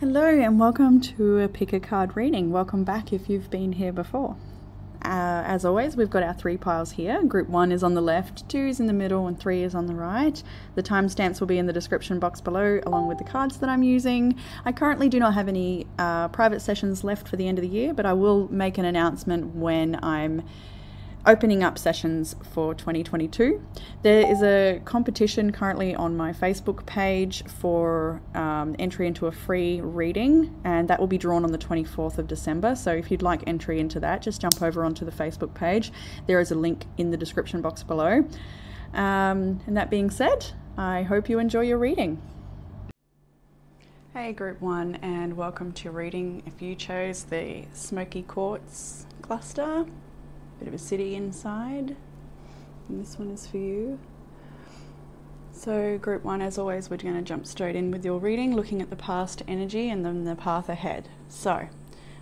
Hello and welcome to a pick a card reading. Welcome back if you've been here before. As always, we've got our 3 piles here. Group 1 is on the left, 2 is in the middle, and 3 is on the right. The timestamps will be in the description box below, along with the cards that I'm using. I currently do not have any private sessions left for the end of the year, but I will make an announcement when I'm opening up sessions for 2022. There is a competition currently on my Facebook page for entry into a free reading, and that will be drawn on the 24th of December. So if you'd like entry into that, just jump over onto the Facebook page. There is a link in the description box below. And that being said, I hope you enjoy your reading. Hey Group 1, and welcome to your reading. If you chose the Smoky Quartz cluster, bit of a city inside, and this one is for you. So Group 1, as always, we're going to jump straight in with your reading, looking at the past energy and then the path ahead. So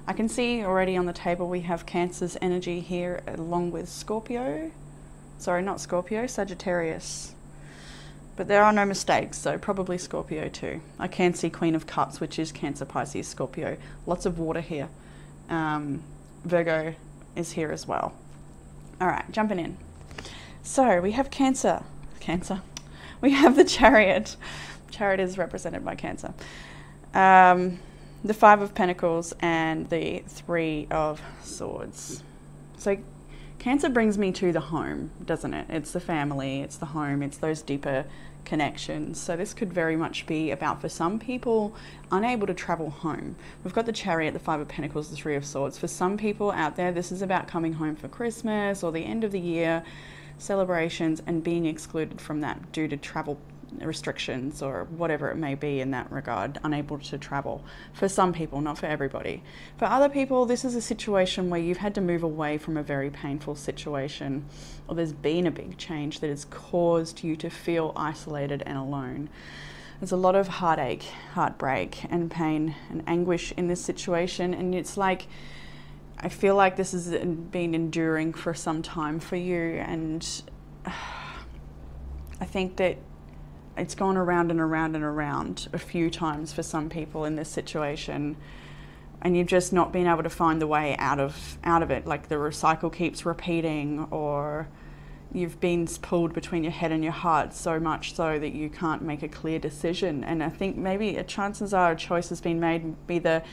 I can see already on the table we have Cancer's energy here along with Scorpio. Sorry, not Scorpio, Sagittarius. But there are no mistakes, so probably Scorpio too. I can see Queen of Cups, which is Cancer, Pisces, Scorpio. Lots of water here. Virgo is here as well. All right, jumping in. So we have Cancer. We have the Chariot. Chariot is represented by Cancer. The 5 of Pentacles and the 3 of Swords. So Cancer brings me to the home, doesn't it? It's the family, it's the home, it's those deeper connections. So this could very much be about, for some people, unable to travel home. We've got the Chariot, the 5 of Pentacles, the 3 of Swords. For some people out there, this is about coming home for Christmas or the end of the year celebrations and being excluded from that due to travel restrictions or whatever it may be in that regard, unable to travel. For some people, not for everybody. For other people, this is a situation where you've had to move away from a very painful situation, or there's been a big change that has caused you to feel isolated and alone. There's a lot of heartache, heartbreak and pain and anguish in this situation, and it's like, I feel like this has been enduring for some time for you, and I think that it's gone around and around and around a few times for some people in this situation, and you've just not been able to find the way out of it. Like the recycle keeps repeating, or you've been pulled between your head and your heart so much so that you can't make a clear decision. And I think maybe chances are a choice has been made, either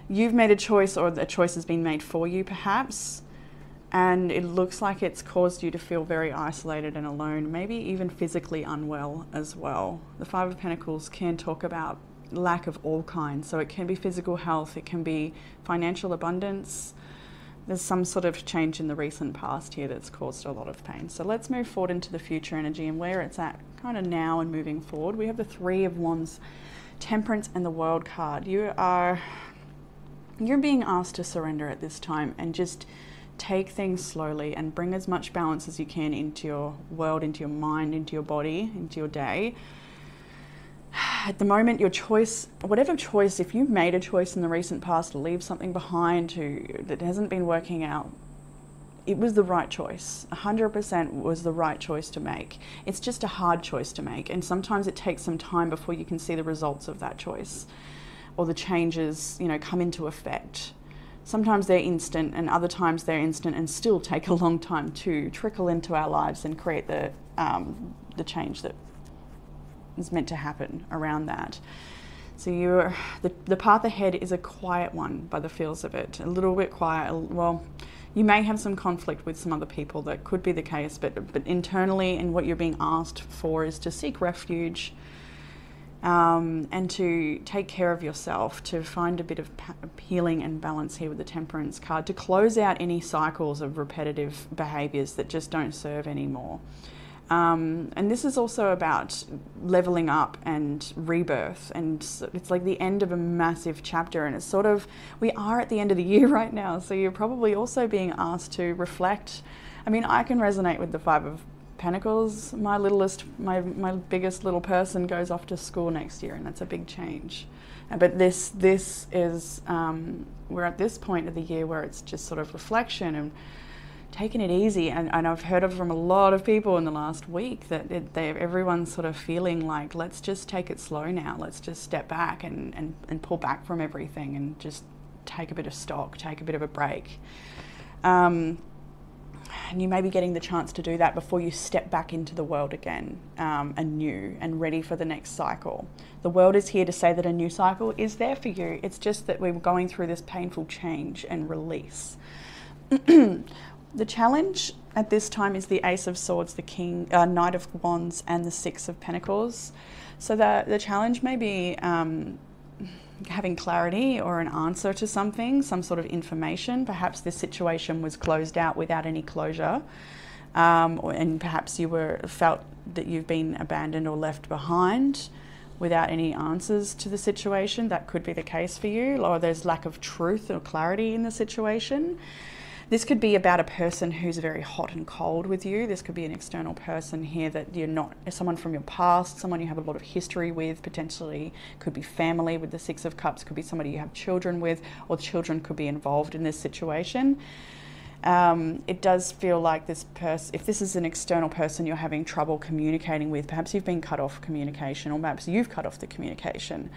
you've made a choice or the choice has been made for you perhaps. And it looks like it's caused you to feel very isolated and alone, maybe even physically unwell as well. The 5 of Pentacles can talk about lack of all kinds. So it can be physical health, it can be financial abundance. There's some sort of change in the recent past here that's caused a lot of pain. So let's move forward into the future energy and where it's at kind of now and moving forward. We have the 3 of Wands, Temperance, and the World card. You're being asked to surrender at this time and just take things slowly and bring as much balance as you can into your world, into your mind, into your body, into your day. At the moment, your choice, whatever choice, if you've made a choice in the recent past to leave something behind that hasn't been working out, it was the right choice. 100% was the right choice to make. It's just a hard choice to make, and sometimes it takes some time before you can see the results of that choice or the changes, come into effect. Sometimes they're instant, and other times they're instant and still take a long time to trickle into our lives and create the change that is meant to happen around that. So the path ahead is a quiet one by the feels of it, a little bit quiet. Well, you may have some conflict with some other people, that could be the case, but internally, and what you're being asked for is to seek refuge, and to take care of yourself, to find a bit of healing and balance here with the Temperance card, to close out any cycles of repetitive behaviors that just don't serve anymore. And this is also about leveling up and rebirth, and it's like the end of a massive chapter, and it's sort of, we are at the end of the year right now, so you're probably also being asked to reflect. I mean, I can resonate with the 5 of Pentacles. My biggest little person goes off to school next year, and that's a big change. But this is, we're at this point of the year where it's just sort of reflection and taking it easy. And I've heard of from a lot of people in the last week that everyone's sort of feeling like, let's just take it slow now. Let's just step back and pull back from everything and just take a bit of stock, take a bit of a break. And you may be getting the chance to do that before you step back into the world again, anew and ready for the next cycle. The world is here to say that a new cycle is there for you. It's just that we're going through this painful change and release. The challenge at this time is the Ace of Swords, the King, Knight of Wands, and the Six of Pentacles. So the challenge may be having clarity or an answer to something, some sort of information. Perhaps this situation was closed out without any closure, and perhaps you felt that you've been abandoned or left behind without any answers to the situation. That could be the case for you, or there's lack of truth or clarity in the situation. This could be about a person who's very hot and cold with you. This could be an external person here that you're not, someone from your past, someone you have a lot of history with, potentially could be family with the Six of Cups, could be somebody you have children with, or children could be involved in this situation. It does feel like this person, if this is an external person you're having trouble communicating with, perhaps you've been cut off communication, or perhaps you've cut off the communication.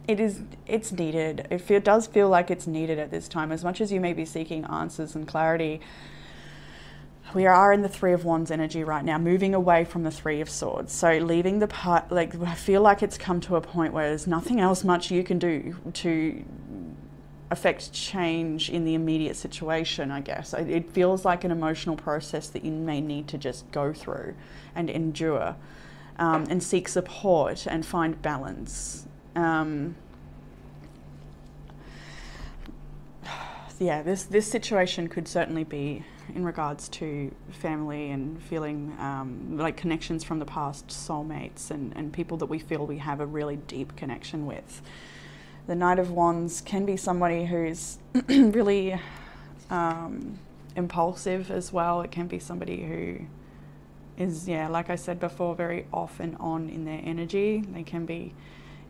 It's needed. It does feel like it's needed at this time. As much as you may be seeking answers and clarity, we are in the Three of Wands energy right now, moving away from the Three of Swords. So leaving the part, like, I feel like it's come to a point where there's nothing else much you can do to affect change in the immediate situation, I guess. It feels like an emotional process that you may need to just go through and endure, and seek support and find balance. Yeah, this situation could certainly be in regards to family and feeling like connections from the past, soulmates and people that we feel we have a really deep connection with. The Knight of Wands can be somebody who's really impulsive as well. It can be somebody who is, yeah, like I said before, very off and on in their energy. They can be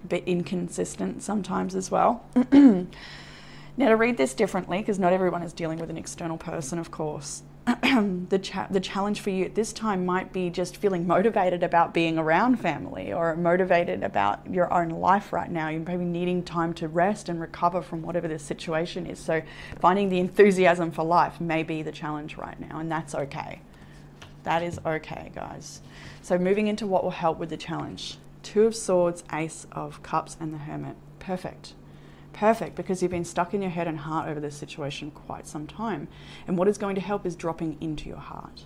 a bit inconsistent sometimes as well. Now, to read this differently, because not everyone is dealing with an external person, of course, the challenge for you at this time might be just feeling motivated about being around family, or motivated about your own life right now. You're maybe needing time to rest and recover from whatever this situation is. So finding the enthusiasm for life may be the challenge right now, and that's okay. That is okay, guys. So moving into what will help with the challenge. Two of Swords, Ace of Cups, and the Hermit. Perfect. Perfect, because you've been stuck in your head and heart over this situation quite some time. And what is going to help is dropping into your heart.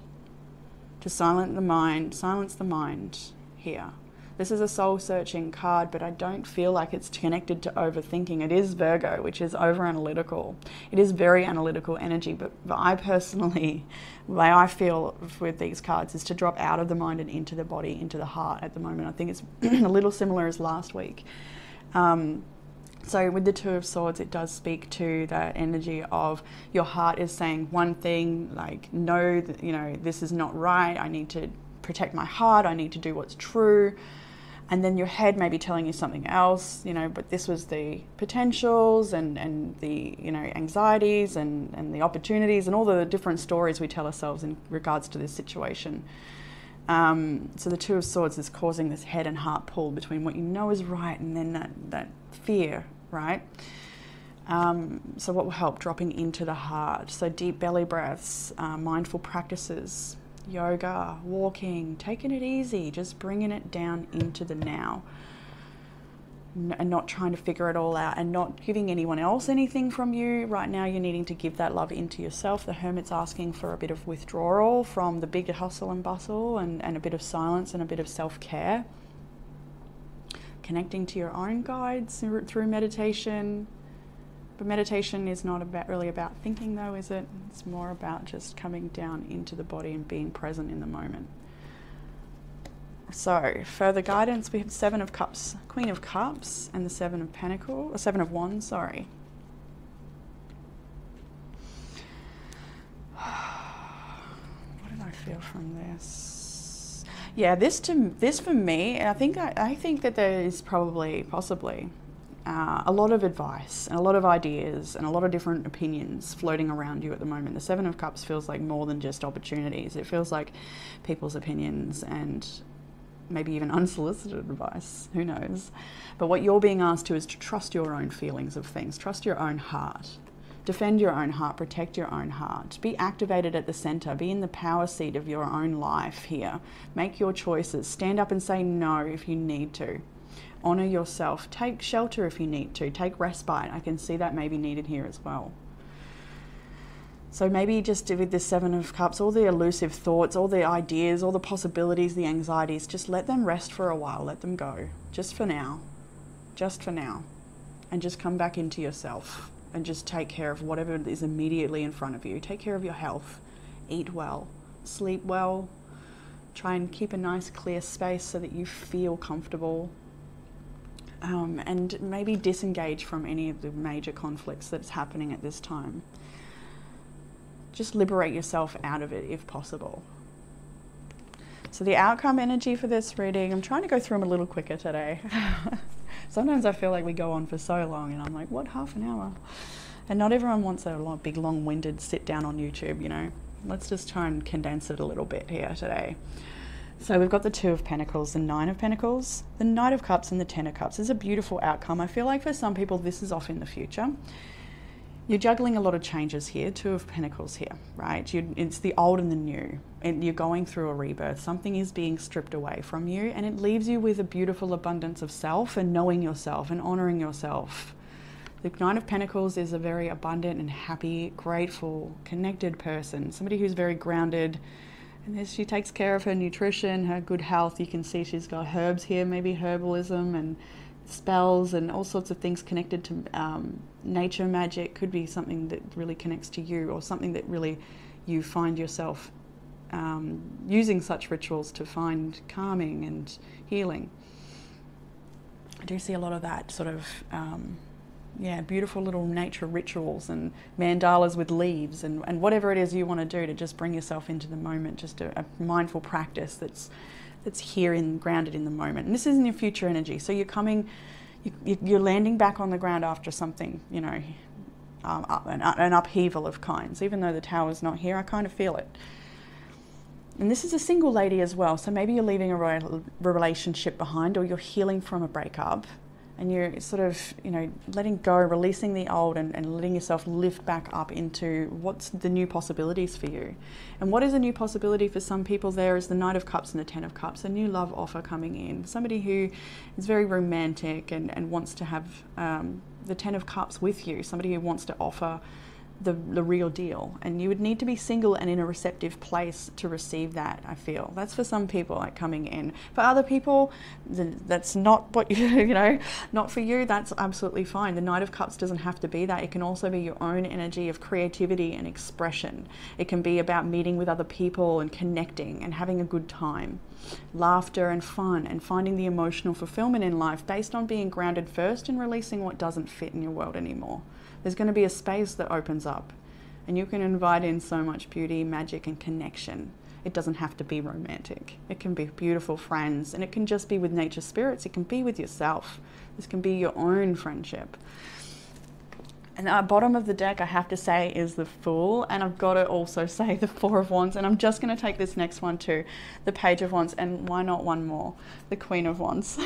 To silence the mind here. This is a soul-searching card, but I don't feel like it's connected to overthinking. It is Virgo, which is over-analytical. It is very analytical energy, but I personally, the way I feel with these cards is to drop out of the mind and into the body, into the heart at the moment. I think it's a little similar as last week. So with the Two of Swords, it does speak to that energy of your heart is saying one thing, like, no, you know, this is not right. I need to protect my heart. I need to do what's true. And then your head may be telling you something else, you know, but this was the potentials and the, you know, anxieties and the opportunities and all the different stories we tell ourselves in regards to this situation. So the Two of Swords is causing this head and heart pull between what you know is right and then that fear, right? So what will help? Dropping into the heart. So deep belly breaths, mindful practices, yoga, walking, taking it easy, just bringing it down into the now. And not trying to figure it all out and not giving anyone else anything from you. Right now you're needing to give that love into yourself. The Hermit's asking for a bit of withdrawal from the big hustle and bustle and a bit of silence and a bit of self-care. Connecting to your own guides through meditation. But meditation is not really about thinking though, is it? It's more about just coming down into the body and being present in the moment. So, further guidance, we have Seven of Cups, Queen of Cups, and the Seven of Pentacles, or Seven of Wands, sorry. What did I feel from this? Yeah, this for me, I think that there is possibly a lot of advice and a lot of ideas and a lot of different opinions floating around you at the moment. The Seven of Cups feels like more than just opportunities. It feels like people's opinions and maybe even unsolicited advice, who knows. But what you're being asked to is to trust your own feelings of things, trust your own heart, defend your own heart, protect your own heart, be activated at the center, be in the power seat of your own life here. Make your choices, stand up and say no if you need to. Honor yourself, take shelter if you need to, take respite. I can see that may be needed here as well. So maybe just with this Seven of Cups, all the elusive thoughts, all the ideas, all the possibilities, the anxieties, just let them rest for a while, let them go, just for now, and just come back into yourself and just take care of whatever is immediately in front of you. Take care of your health, eat well, sleep well, try and keep a nice clear space so that you feel comfortable, and maybe disengage from any of the major conflicts that's happening at this time. Just liberate yourself out of it if possible. So the outcome energy for this reading, I'm trying to go through them a little quicker today. Sometimes I feel like we go on for so long and I'm like, what, half an hour? And not everyone wants a big long-winded sit down on YouTube, you know. Let's just try and condense it a little bit here today. So we've got the Two of Pentacles, the Nine of Pentacles, the Knight of Cups and the Ten of Cups. This is a beautiful outcome. I feel like for some people this is off in the future. You're juggling a lot of changes here, Two of Pentacles here, right? It's the old and the new, and you're going through a rebirth. Something is being stripped away from you, and it leaves you with a beautiful abundance of self and knowing yourself and honoring yourself. The Nine of Pentacles is a very abundant and happy, grateful, connected person, somebody who's very grounded, and she takes care of her nutrition, her good health. You can see she's got herbs here, maybe herbalism and spells and all sorts of things connected to nature magic. Could be something that really connects to you, or something that really you find yourself using such rituals to find calming and healing. I do see a lot of that sort of beautiful little nature rituals and mandalas with leaves and whatever it is you want to do to just bring yourself into the moment, just a mindful practice that's here and grounded in the moment. And this is in your future energy. So you're landing back on the ground after something, you know, an upheaval of kinds. Even though the Tower's not here, I kind of feel it. And this is a single lady as well. So maybe you're leaving a relationship behind, or you're healing from a breakup. And you're sort of, you know, letting go, releasing the old and letting yourself lift back up into what's the new possibilities for you. And what is a new possibility for some people there is the Knight of Cups and the Ten of Cups, a new love offer coming in. Somebody who is very romantic and wants to have the Ten of Cups with you, somebody who wants to offer the real deal. And you would need to be single and in a receptive place to receive that, I feel. That's for some people, like, coming in. For other people, that's not what you know, not for you, that's absolutely fine. The Knight of Cups doesn't have to be that. It can also be your own energy of creativity and expression. It can be about meeting with other people and connecting and having a good time. Laughter and fun, and finding the emotional fulfillment in life based on being grounded first and releasing what doesn't fit in your world anymore. There's going to be a space that opens up, and you can invite in so much beauty, magic, and connection. It doesn't have to be romantic. It can be beautiful friends, and it can just be with nature spirits. It can be with yourself. This can be your own friendship. And at bottom of the deck, I have to say, is the Fool, and I've got to also say the Four of Wands, and I'm just going to take this next one too, the Page of Wands, and why not one more, the Queen of Wands.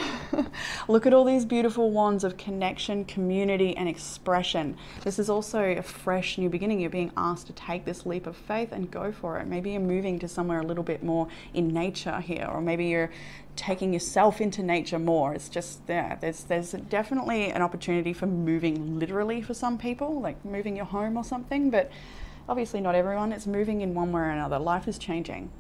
Look at all these beautiful wands of connection, community, and expression. This is also a fresh new beginning. You're being asked to take this leap of faith and go for it. Maybe you're moving to somewhere a little bit more in nature here, or maybe you're taking yourself into nature more. It's just there. There's definitely an opportunity for moving literally for some people, like moving your home or something, but obviously not everyone. It's moving in one way or another. Life is changing.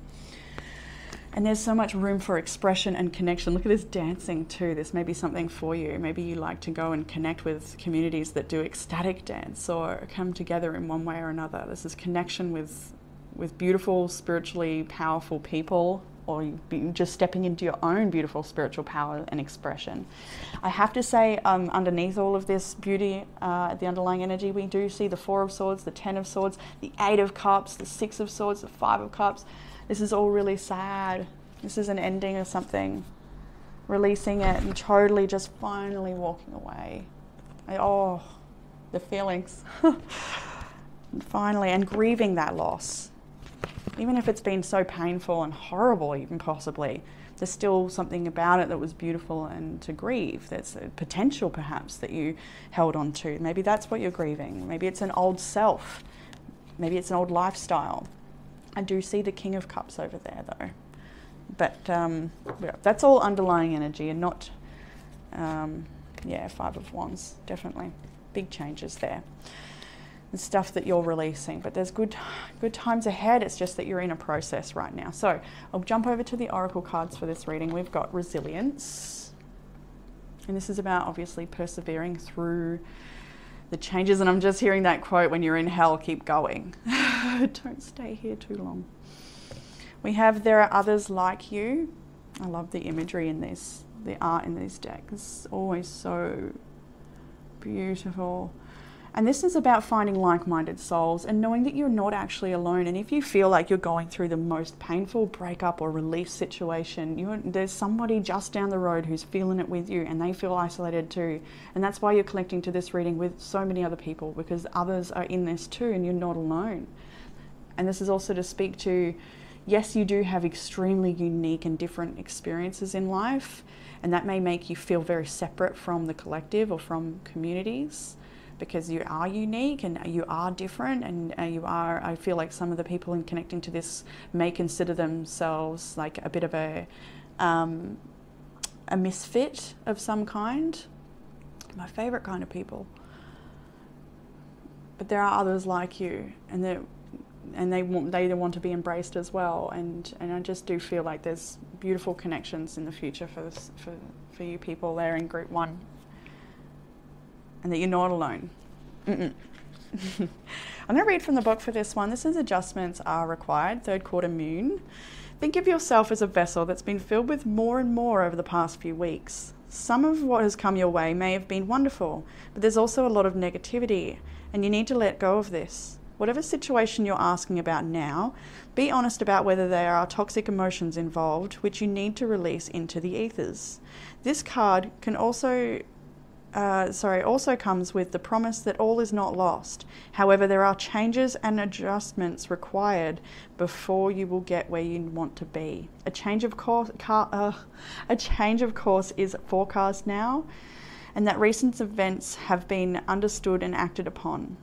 And there's so much room for expression and connection. Look at this dancing too. This may be something for you. Maybe you like to go and connect with communities that do ecstatic dance or come together in one way or another. This is connection with beautiful, spiritually powerful people, or just stepping into your own beautiful spiritual power and expression. I have to say, underneath all of this beauty, the underlying energy, we do see the Four of Swords, the Ten of Swords, the Eight of Cups, the Six of Swords, the Five of Cups. This is all really sad. This is an ending of something. Releasing it and totally just finally walking away. Oh, the feelings. Finally, and grieving that loss. Even if it's been so painful and horrible, even possibly, there's still something about it that was beautiful and to grieve. There's a potential perhaps that you held on to. Maybe that's what you're grieving. Maybe it's an old self. Maybe it's an old lifestyle. I do see the King of Cups over there though. But yeah, that's all underlying energy and not, yeah, Five of Wands, definitely. Big changes there. The stuff that you're releasing, but there's good times ahead. It's just that you're in a process right now. So I'll jump over to the Oracle cards for this reading. We've got Resilience, and this is about obviously persevering through the changes. And I'm just hearing that quote, when you're in hell, keep going. Don't stay here too long. We have There Are Others Like You. I love the imagery in this, the art in these decks. It's always so beautiful. And this is about finding like-minded souls and knowing that you're not actually alone. And if you feel like you're going through the most painful breakup or relief situation, there's somebody just down the road who's feeling it with you, and they feel isolated too. And that's why you're connecting to this reading with so many other people, because others are in this too and you're not alone. And this is also to speak to, yes, you do have extremely unique and different experiences in life, and that may make you feel very separate from the collective or from communities, because you are unique and you are different, and I feel like some of the people in connecting to this may consider themselves like a bit of a misfit of some kind. My favorite kind of people. But there are others like you, and they want to be embraced as well. And I just do feel like there's beautiful connections in the future for you people there in group 1. And that you're not alone. I'm going to read from the book for this one. This is Adjustments Are Required, Third Quarter Moon. Think of yourself as a vessel that's been filled with more and more over the past few weeks. Some of what has come your way may have been wonderful, but there's also a lot of negativity, and you need to let go of this. Whatever situation you're asking about now, be honest about whether there are toxic emotions involved, which you need to release into the ethers. This card can also comes with the promise that all is not lost. However, there are changes and adjustments required before you will get where you want to be. A change of course is forecast now, and that recent events have been understood and acted upon.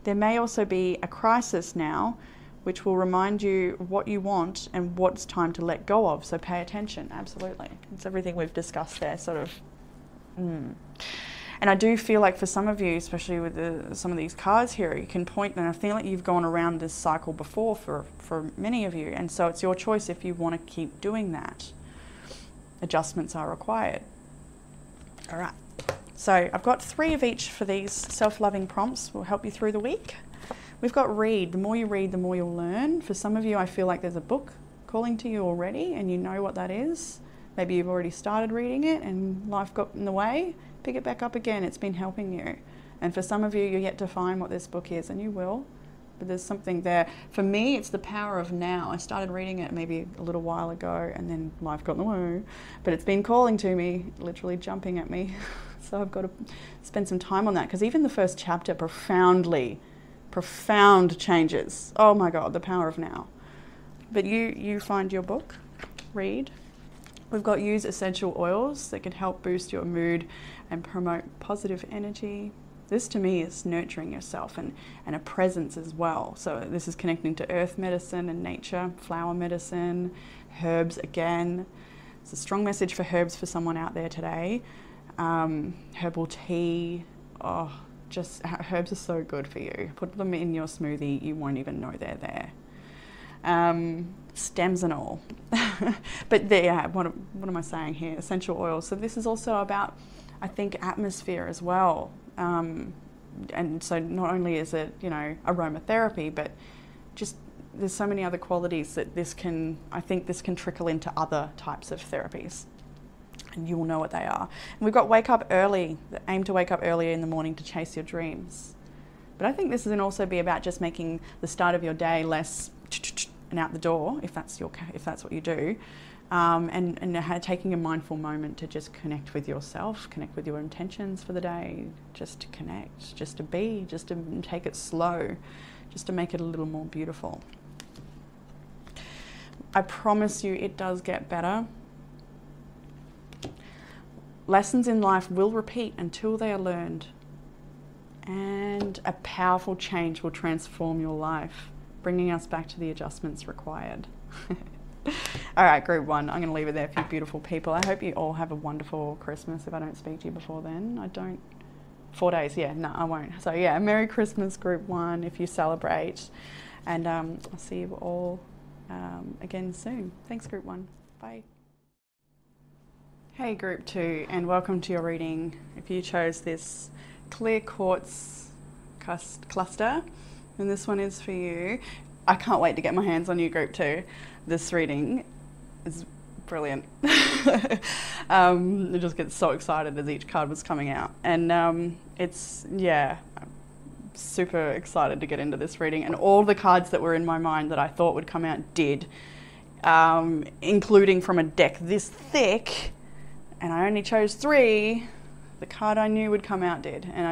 There may also be a crisis now, which will remind you what you want and what's time to let go of. So pay attention. Absolutely, it's everything we've discussed there, sort of. And I do feel like for some of you, especially with some of these cards here, you can point, and I feel like you've gone around this cycle before for many of you. And so it's your choice if you want to keep doing that. Adjustments are required. All right. So I've got 3 of each for these self-loving prompts. Will help you through the week. We've got read. The more you read, the more you'll learn. For some of you, I feel like there's a book calling to you already and you know what that is. Maybe you've already started reading it and life got in the way. Pick it back up again. It's been helping you. And for some of you, you're yet to find what this book is, and you will. But there's something there. For me, it's The Power of Now. I started reading it maybe a little while ago, and then life got in the way. But it's been calling to me, literally jumping at me. So I've got to spend some time on that, because even the first chapter, profound changes. Oh my God, The Power of Now. But you find your book, read. We've got Use Essential Oils that can help boost your mood and promote positive energy. This to me is nurturing yourself and a presence as well. So this is connecting to earth medicine and nature, flower medicine, herbs again. It's a strong message for herbs for someone out there today. Herbal tea, herbs are so good for you. Put them in your smoothie, you won't even know they're there. Stems and all. But what am I saying here? Essential oils. So this is also about, I think, atmosphere as well. And so not only is it, aromatherapy, but just there's so many other qualities that I think this can trickle into other types of therapies. And you will know what they are. And we've got wake up early, aim to wake up earlier in the morning to chase your dreams. But I think this can also be about just making the start of your day less and out the door, if that's what you do, and taking a mindful moment to just connect with yourself, connect with your intentions for the day, just to connect, just to be, just to take it slow, just to make it a little more beautiful. I promise you it does get better. Lessons in life will repeat until they are learned, and a powerful change will transform your life, bringing us back to the adjustments required. All right, group 1, I'm going to leave it there for you beautiful people. I hope you all have a wonderful Christmas. If I don't speak to you before then, I don't. 4 days, yeah, no, I won't. So yeah, Merry Christmas, group 1, if you celebrate. And I'll see you all again soon. Thanks, group 1. Bye. Hey, group 2, and welcome to your reading. If you chose this clear quartz cluster, then this one is for you. I can't wait to get my hands on you, group 2. This reading is brilliant. I just get so excited as each card was coming out. And it's, yeah, I'm super excited to get into this reading. And all the cards that were in my mind that I thought would come out did, including from a deck this thick. And I only chose 3. The card I knew would come out did. And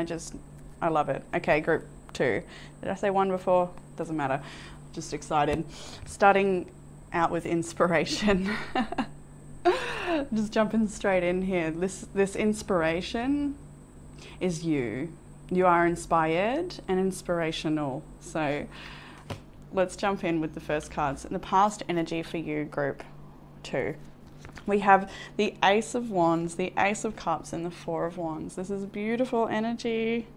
I love it. Okay, group 2. Did I say 1 before? Doesn't matter. Just excited. Starting out with inspiration. Just jumping straight in here. This inspiration is you. You are inspired and inspirational. So let's jump in with the first cards. The past energy for you, group 2. We have the Ace of Wands, the Ace of Cups, and the Four of Wands. This is beautiful energy.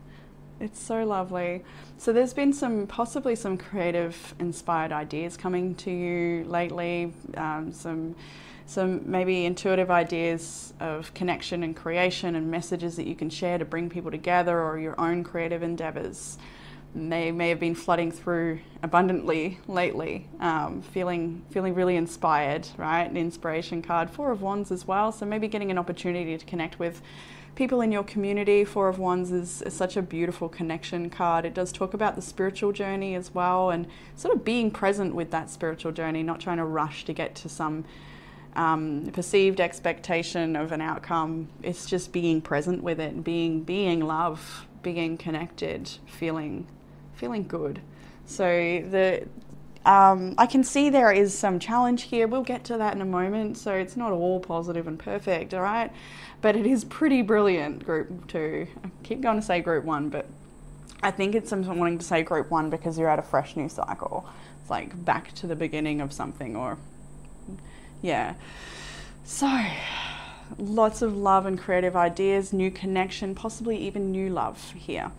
It's so lovely. So there's been possibly some creative, inspired ideas coming to you lately. Some maybe intuitive ideas of connection and creation and messages that you can share to bring people together, or your own creative endeavors. They may have been flooding through abundantly lately, feeling really inspired, right? An inspiration card, Four of Wands as well. So maybe getting an opportunity to connect with people in your community. Four of Wands is such a beautiful connection card. It does talk about the spiritual journey as well, and sort of being present with that spiritual journey, not trying to rush to get to some perceived expectation of an outcome. It's just being present with it, being love, being connected, feeling good. So I can see there is some challenge here. We'll get to that in a moment. So it's not all positive and perfect, all right? But it is pretty brilliant, group 2. I keep going to say group 1, but I think I'm wanting to say group 1 because you're at a fresh new cycle. It's like back to the beginning of something, or yeah. So lots of love and creative ideas, new connection, possibly even new love here.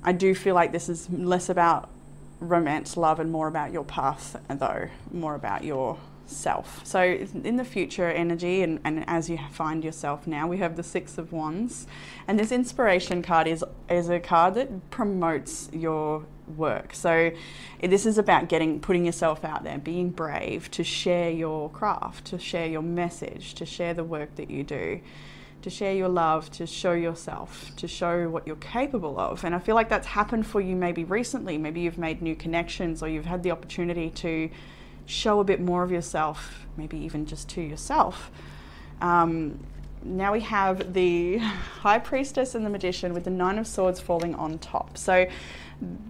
I do feel like this is less about romance, love, and more about your path, though, more about yourself. So in the future energy, and as you find yourself now, we have the Six of Wands, and this inspiration card is a card that promotes your work. So this is about putting yourself out there, being brave to share your craft, to share your message, to share the work that you do, to share your love, to show yourself, to show what you're capable of. And I feel like that's happened for you maybe recently. Maybe you've made new connections, or you've had the opportunity to show a bit more of yourself, maybe even just to yourself. Now we have the High Priestess and the Magician with the Nine of Swords falling on top. So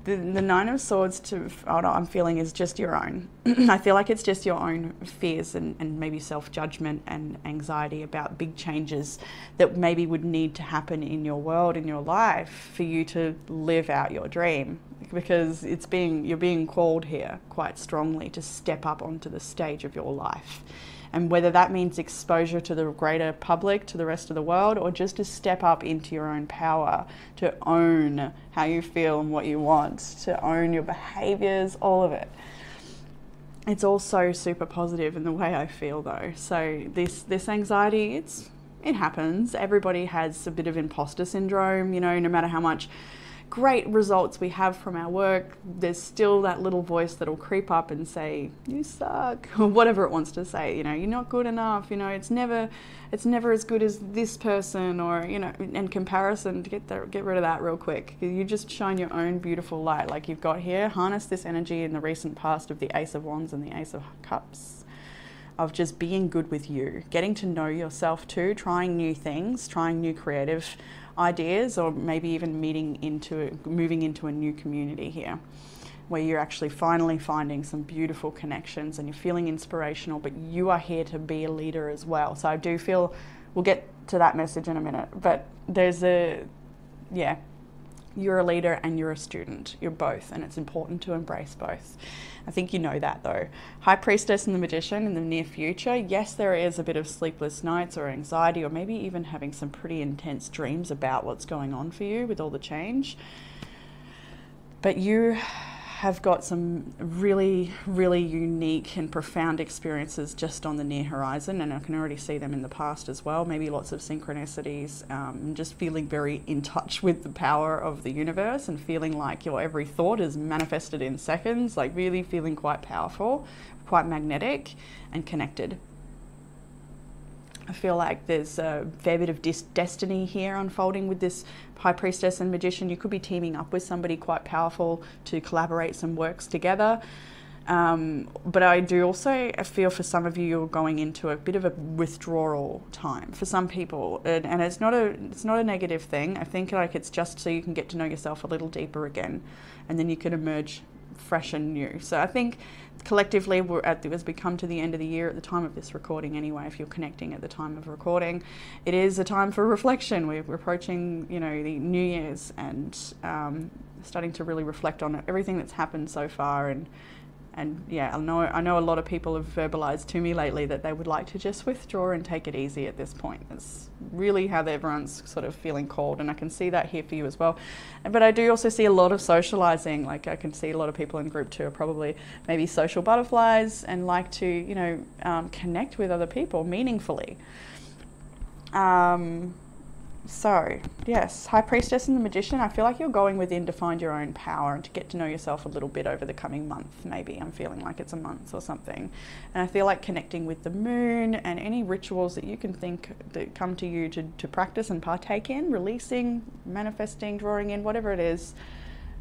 the Nine of Swords I'm feeling is just your own. I feel like it's just your own fears and maybe self-judgment and anxiety about big changes that maybe would need to happen in your world, in your life, for you to live out your dream. Because you're being called here quite strongly to step up onto the stage of your life. And whether that means exposure to the greater public, to the rest of the world, or just to step up into your own power, to own how you feel and what you want, to own your behaviors, all of it. It's all so super positive in the way I feel, though. So this anxiety, it happens. Everybody has a bit of imposter syndrome, no matter how much great results we have from our work, there's still that little voice that'll creep up and say, you suck, or whatever it wants to say, you're not good enough, it's never as good as this person, or, in comparison, to get rid of that real quick. You just shine your own beautiful light like you've got here. Harness this energy in the recent past of the Ace of Wands and the Ace of Cups. of just being good with you, getting to know yourself too, trying new things, trying new creative ideas, or maybe even moving into a new community here where you're actually finally finding some beautiful connections and you're feeling inspirational, but you are here to be a leader as well. So I do feel, we'll get to that message in a minute, but you're a leader and you're a student. You're both, and it's important to embrace both. I think you know that though. High Priestess and the Magician in the near future, yes, there is a bit of sleepless nights or anxiety, or maybe even having some pretty intense dreams about what's going on for you with all the change. But you have got some really, really unique and profound experiences just on the near horizon, and I can already see them in the past as well. Maybe lots of synchronicities, and just feeling very in touch with the power of the universe and feeling like your every thought is manifested in seconds, like really feeling quite powerful, quite magnetic and connected. I feel like there's a fair bit of destiny here unfolding with this High Priestess and Magician. You could be teaming up with somebody quite powerful to collaborate some works together. But I do also feel for some of you, you're going into a bit of a withdrawal time for some people. And it's not a negative thing. I think like it's just so you can get to know yourself a little deeper again, and then you can emerge fresh and new. So I think collectively, as we come to the end of the year at the time of this recording anyway, if you're connecting at the time of recording, it is a time for reflection. We're approaching, the New Year's, and starting to really reflect on everything that's happened so far. And yeah, I know a lot of people have verbalized to me lately that they would like to just withdraw and take it easy at this point. It's really how everyone's sort of feeling called, and I can see that here for you as well. But I do also see a lot of socializing. Like I can see a lot of people in group 2 are probably maybe social butterflies and like to, connect with other people meaningfully. So, yes, High Priestess and the Magician, I feel like you're going within to find your own power and to get to know yourself a little bit over the coming month, maybe. I'm feeling like it's a month or something. And I feel like connecting with the moon and any rituals that you can think that come to you to practice and partake in, releasing, manifesting, drawing in, whatever it is,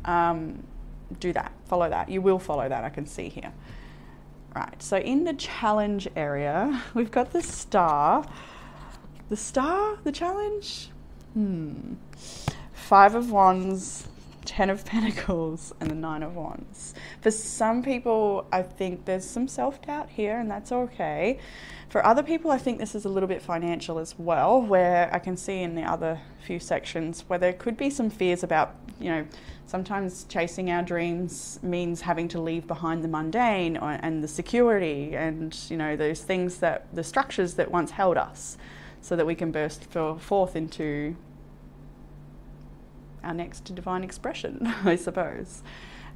do that, follow that. You will follow that, I can see here. Right, so in the challenge area, we've got the Star. The Star, the challenge? 5 of Wands, 10 of Pentacles, and the 9 of Wands. For some people, I think there's some self-doubt here, and that's okay. For other people, I think this is a little bit financial as well, where I can see in the other few sections where there could be some fears about, sometimes chasing our dreams means having to leave behind the mundane and the security and, those things the structures that once held us, so that we can burst forth into our next divine expression, I suppose.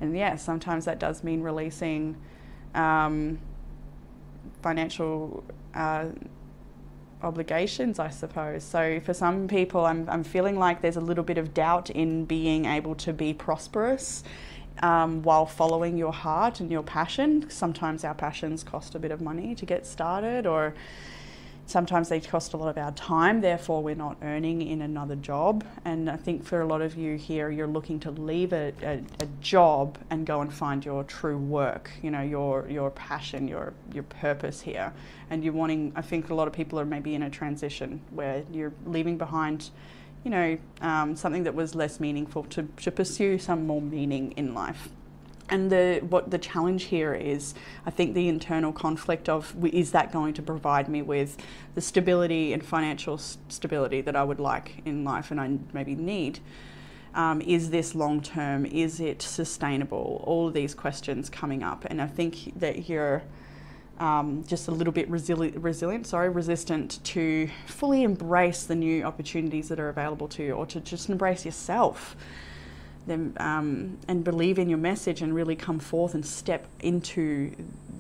And yeah, sometimes that does mean releasing financial obligations, I suppose. So for some people, I'm feeling like there's a little bit of doubt in being able to be prosperous while following your heart and your passion. Sometimes our passions cost a bit of money to get started, or sometimes they cost a lot of our time, therefore we're not earning in another job. And I think for a lot of you here, you're looking to leave a job and go and find your true work, your passion, your purpose here. And you're wanting, I think a lot of people are maybe in a transition where you're leaving behind, something that was less meaningful to pursue some more meaning in life. And what the challenge here is, I think the internal conflict of, is that going to provide me with the stability and financial stability that I would like in life and I maybe need? Is this long term? Is it sustainable? All of these questions coming up. And I think that you're just a little bit resistant to fully embrace the new opportunities that are available to you, or to just embrace yourself. And believe in your message and really come forth and step into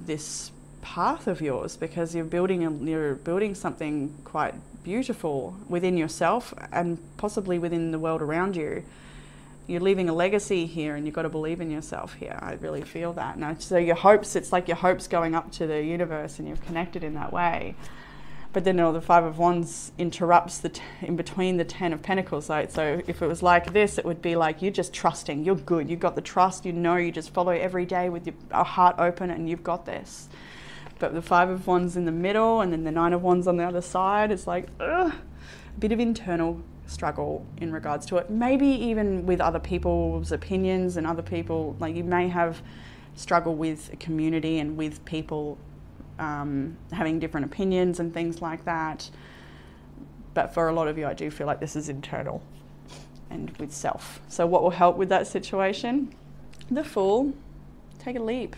this path of yours, because you're building something quite beautiful within yourself and possibly within the world around you. You're leaving a legacy here, and you've got to believe in yourself here. I really feel that. Now, so your hopes, it's like your hopes going up to the universe, and you've connected in that way. But then the 5 of Wands interrupts in between the 10 of Pentacles. So if it was like this, it would be like you're just trusting. You're good. You've got the trust. You just follow every day with your heart open, and you've got this. but the Five of Wands in the middle and then the Nine of Wands on the other side, it's like, ugh, a bit of internal struggle in regards to it. Maybe even with other people's opinions and other people, like you may have struggle with a community and with people having different opinions and things like that. But for a lot of you, I do feel like this is internal and with self. So what will help with that situation? The Fool, take a leap.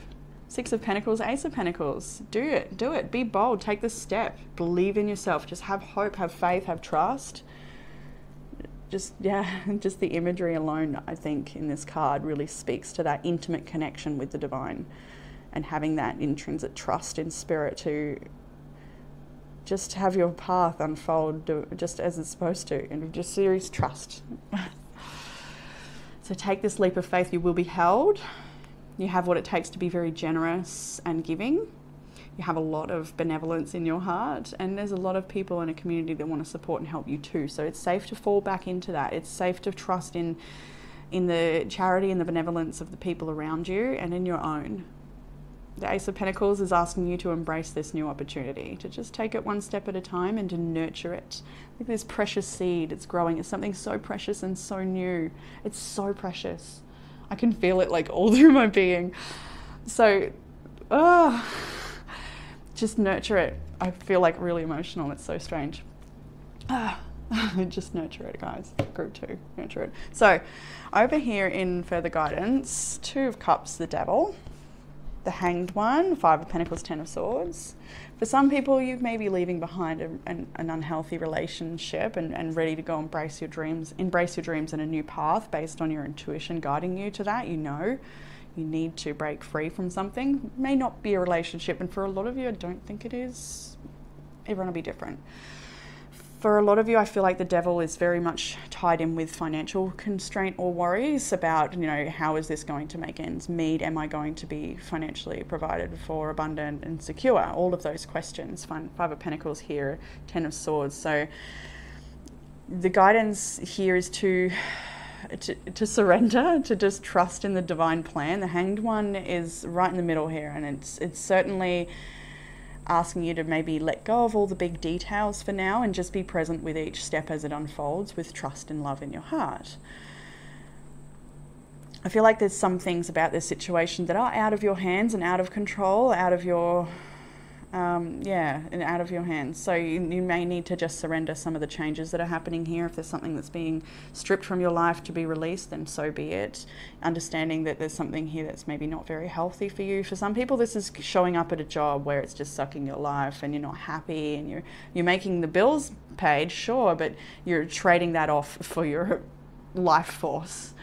Six of Pentacles, Ace of Pentacles, do it, be bold, take the step, believe in yourself, just have hope, have faith, have trust. Just the imagery alone, I think, in this card really speaks to that intimate connection with the divine and having that intrinsic trust in spirit to just have your path unfold just as it's supposed to, and just serious trust. So take this leap of faith, you will be held. You have what it takes to be very generous and giving. You have a lot of benevolence in your heart, and there's a lot of people in a community that want to support and help you too. So it's safe to fall back into that. It's safe to trust in the charity and the benevolence of the people around you and in your own. The Ace of Pentacles is asking you to embrace this new opportunity, to just take it one step at a time and to nurture it. Like this precious seed, it's growing. It's something so precious and so new. It's so precious. I can feel it like all through my being. So, just nurture it. I feel like really emotional. It's so strange. Just nurture it, guys. Group 2, nurture it. So, over here in further guidance, Two of Cups, the Devil. The Hanged One, Five of Pentacles, Ten of Swords. For some people, you may be leaving behind an unhealthy relationship and ready to go embrace your dreams in a new path based on your intuition guiding you to that. You know you need to break free from something. It may not be a relationship, and for a lot of you, I don't think it is. Everyone will be different. For a lot of you, I feel like the Devil is very much tied in with financial constraint or worries about, you know, how is this going to make ends meet? Am I going to be financially provided for, abundant and secure? All of those questions. Five of Pentacles here, Ten of Swords. So the guidance here is to surrender, to just trust in the divine plan. The Hanged One is right in the middle here, and it's certainly asking you to maybe let go of all the big details for now and just be present with each step as it unfolds with trust and love in your heart. I feel like there's some things about this situation that are out of your hands and out of control, out of your, and out of your hands. So you may need to just surrender some of the changes that are happening here. If there's something that's being stripped from your life to be released, then so be it. Understanding that there's something here that's maybe not very healthy for you. For some people, this is showing up at a job where it's just sucking your life and you're not happy and you're making the bills paid, sure, but you're trading that off for your life force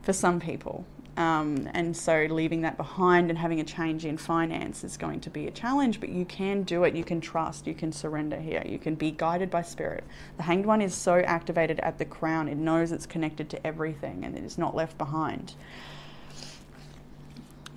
for some people. And so leaving that behind and having a change in finance is going to be a challenge, but you can do it. You can trust, you can surrender here. You can be guided by spirit. The Hanged One is so activated at the crown. It knows it's connected to everything and it is not left behind.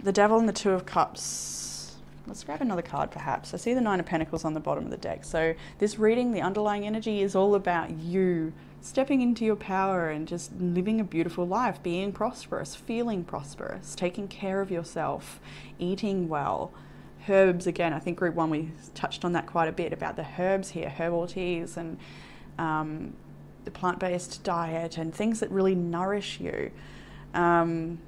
The Devil and the Two of Cups. Let's grab another card perhaps. I see the Nine of Pentacles on the bottom of the deck. So this reading, the underlying energy is all about you stepping into your power and just living a beautiful life, being prosperous, feeling prosperous, taking care of yourself, eating well. Herbs, again, I think group 1 we touched on that quite a bit about the herbs here, herbal teas and the plant-based diet and things that really nourish you.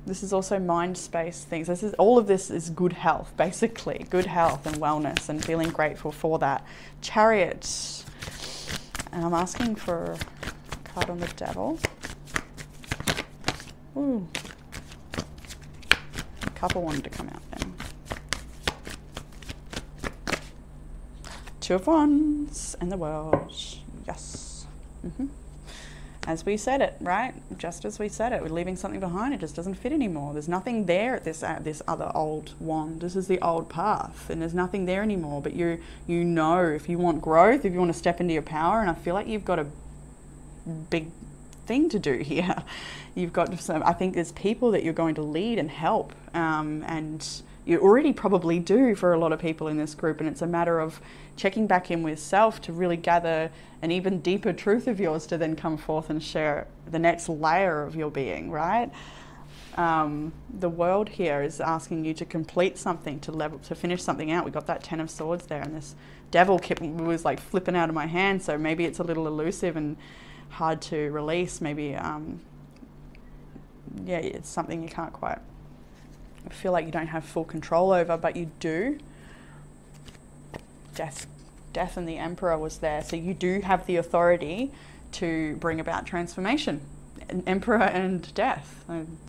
This is also mind space things. All of this is good health, basically. Good health and wellness and feeling grateful for that. Chariot. And I'm asking for a card on the Devil. Ooh. A couple wanted to come out then. Two of Wands and the World. Yes. As we said it, right? Just as we said it, we're leaving something behind. It just doesn't fit anymore. There's nothing there at this other old wand. This is the old path, and there's nothing there anymore. But you know, if you want growth, if you want to step into your power, and I feel like you've got a big thing to do here. You've got some. I think there's people that you're going to lead and help, and you already probably do for a lot of people in this group. And it's a matter of checking back in with self to really gather an even deeper truth of yours to then come forth and share the next layer of your being, right? The world here is asking you to complete something, to finish something out. We got that Ten of Swords there, and this devil was like flipping out of my hand, so maybe it's a little elusive and hard to release. Maybe, yeah, it's something you can't quite feel like you don't have full control over, but you do. Death and the Emperor was there, so you do have the authority to bring about transformation. Emperor and Death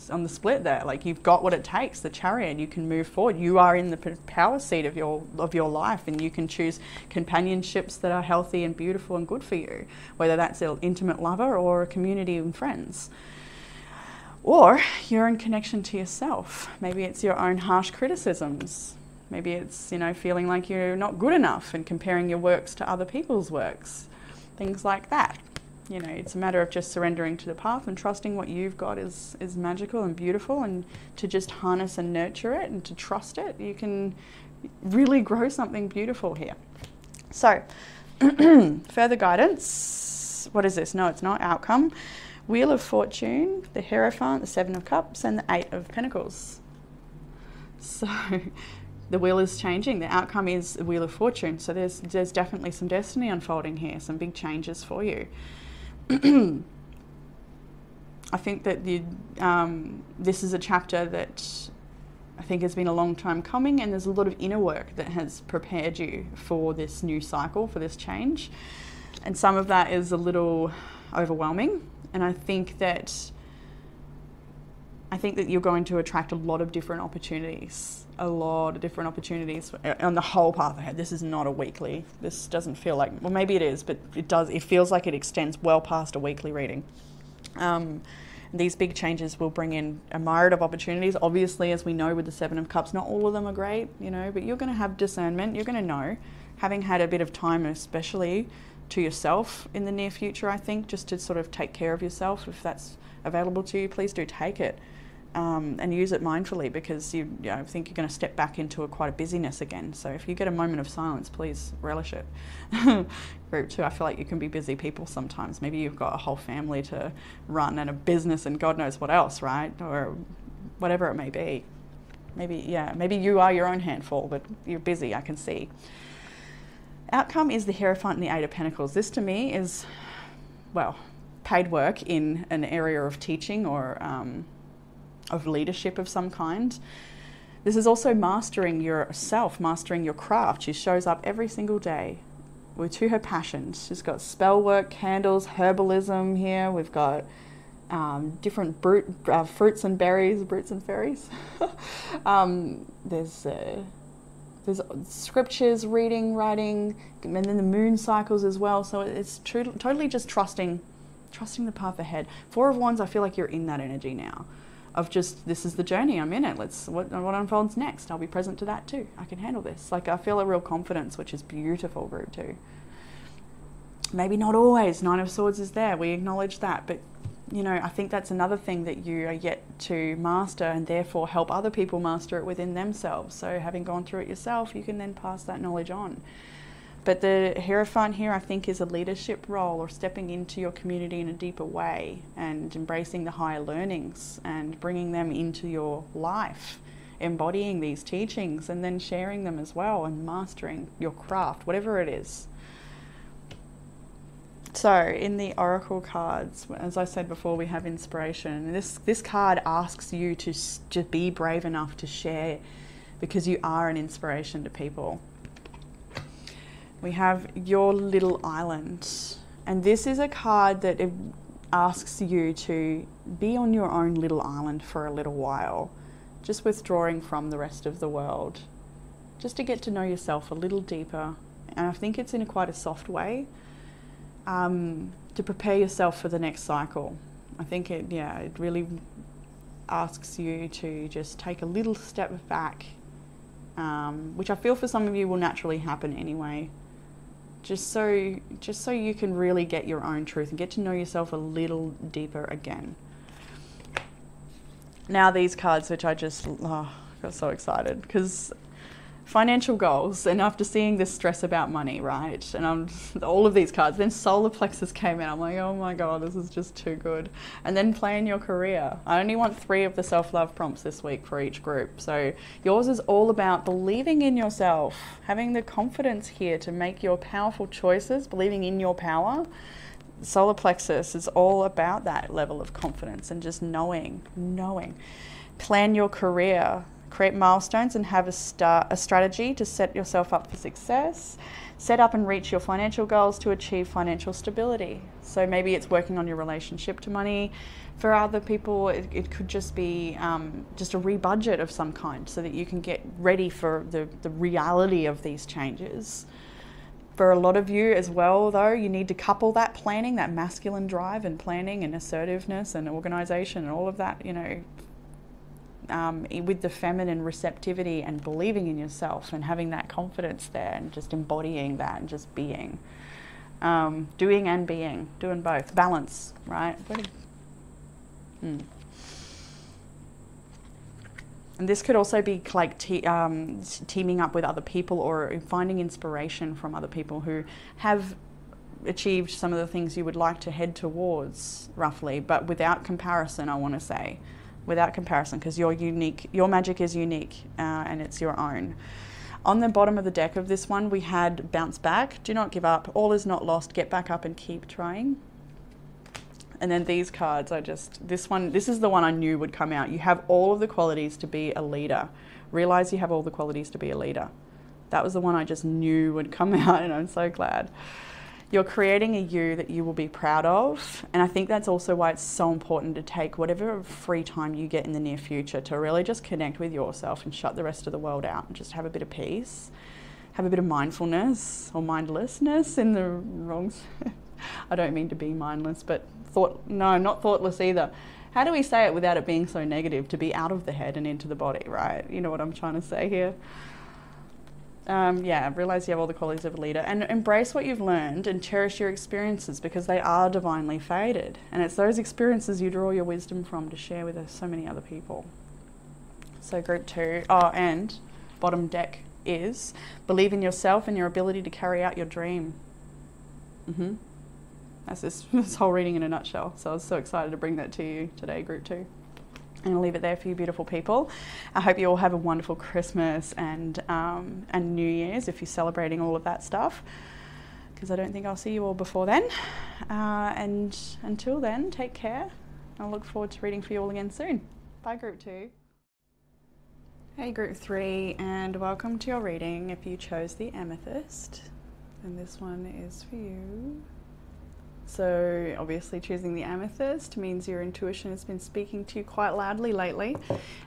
on the split there, like you've got what it takes. The Chariot, you can move forward. You are in the power seat of your life, and you can choose companionships that are healthy and beautiful and good for you, whether that's an intimate lover or a community and friends. Or you're in connection to yourself. Maybe it's your own harsh criticisms. Maybe it's, you know, feeling like you're not good enough and comparing your works to other people's works. Things like that. You know, it's a matter of just surrendering to the path and trusting what you've got is magical and beautiful, and to just harness and nurture it and to trust it. You can really grow something beautiful here. So, further guidance. What is this? No, it's not. Outcome. Wheel of Fortune, the Hierophant, the Seven of Cups, and the Eight of Pentacles. So the wheel is changing. The outcome is the Wheel of Fortune. So there's definitely some destiny unfolding here, some big changes for you. I think that this is a chapter that I think has been a long time coming, and there's a lot of inner work that has prepared you for this new cycle, for this change. And some of that is a little overwhelming. And I think that you're going to attract a lot of different opportunities, on the whole path ahead. This is not a weekly. This doesn't feel like, well, maybe it is, but it feels like it extends well past a weekly reading. These big changes will bring in a myriad of opportunities. Obviously, as we know with the Seven of Cups, not all of them are great, you know, but you're going to have discernment. You're going to know, having had a bit of time, especially to yourself in the near future, I think, just to sort of take care of yourself. If that's available to you, please do take it, and use it mindfully, because I think you're going to step back into quite a busyness again. So if you get a moment of silence, please relish it. Group 2, I feel like you can be busy people sometimes. Maybe you've got a whole family to run and a business and God knows what else, right? Or whatever it may be. Maybe you are your own handful, but you're busy, I can see. Outcome is the Hierophant and the Eight of Pentacles. This to me is, well, paid work in an area of teaching or of leadership of some kind. This is also mastering yourself, mastering your craft. She shows up every single day to her passions. She's got spell work, candles, herbalism here. We've got different fruits and berries, brutes and fairies. There's scriptures, reading, writing, and then the moon cycles as well. So it's totally just trusting the path ahead. Four of Wands, I feel like you're in that energy now, of just, this is the journey, I'm in it. What unfolds next? I'll be present to that too. I can handle this. Like, I feel a real confidence, which is beautiful, Group 2. Maybe not always. Nine of Swords is there. We acknowledge that, but you know, I think that's another thing that you are yet to master, and therefore help other people master it within themselves. So having gone through it yourself, you can then pass that knowledge on. But the Hierophant here, I think, is a leadership role, or stepping into your community in a deeper way and embracing the higher learnings and bringing them into your life, embodying these teachings and then sharing them as well, and mastering your craft, whatever it is. So in the Oracle cards, as I said before, we have inspiration. This card asks you to be brave enough to share, because you are an inspiration to people. We have Your Little Island, and this is a card that it asks you to be on your own little island for a little while, just withdrawing from the rest of the world, just to get to know yourself a little deeper. And I think it's in quite a soft way. To prepare yourself for the next cycle. I think it really asks you to just take a little step back, which I feel for some of you will naturally happen anyway. Just so you can really get your own truth and get to know yourself a little deeper again. Now these cards, which I just got so excited, because financial goals, and after seeing this stress about money, right, and all of these cards, then solar plexus came in. I'm like, oh my god, this is just too good. And then plan your career. I only want 3 of the self-love prompts this week for each group, so yours is all about believing in yourself, having the confidence here to make your powerful choices, believing in your power. Solar plexus is all about that level of confidence and just knowing. Plan your career. Create milestones and have a strategy to set yourself up for success. Set up and reach your financial goals to achieve financial stability. So maybe it's working on your relationship to money. For other people, it could just be just a rebudget of some kind so that you can get ready for the reality of these changes. For a lot of you as well, though, you need to couple that planning, that masculine drive and planning and assertiveness and organization and all of that, you know, with the feminine receptivity and believing in yourself and having that confidence there and just embodying that and just being. Doing and being, doing both. Balance, right? And this could also be like teaming up with other people or finding inspiration from other people who have achieved some of the things you would like to head towards, roughly, but without comparison, I want to say. Without comparison, because you're unique, your magic is unique and it's your own. On the bottom of the deck of this one, we had bounce back, do not give up, all is not lost, get back up and keep trying. And then these cards, this is the one I knew would come out. You have all of the qualities to be a leader. Realize you have all the qualities to be a leader. That was the one I just knew would come out, and I'm so glad. You're creating a you that you will be proud of. And I think that's also why it's so important to take whatever free time you get in the near future to really just connect with yourself and shut the rest of the world out and just have a bit of peace, have a bit of mindfulness or mindlessness in the wrong, I don't mean to be mindless, but not thoughtless either. How do we say it without it being so negative? To be out of the head and into the body, right? You know what I'm trying to say here? Realize you have all the qualities of a leader and embrace what you've learned and cherish your experiences because they are divinely fated. And it's those experiences you draw your wisdom from to share with so many other people. So group 2, and bottom deck is believe in yourself and your ability to carry out your dream. That's this whole reading in a nutshell. So I was so excited to bring that to you today, group 2. And I'll leave it there for you beautiful people. I hope you all have a wonderful Christmas and New Year's if you're celebrating all of that stuff, because I don't think I'll see you all before then. And until then, take care. I'll look forward to reading for you all again soon. Bye, group 2. Hey, group 3, and welcome to your reading if you chose the amethyst. And this one is for you. So obviously choosing the amethyst means your intuition has been speaking to you quite loudly lately.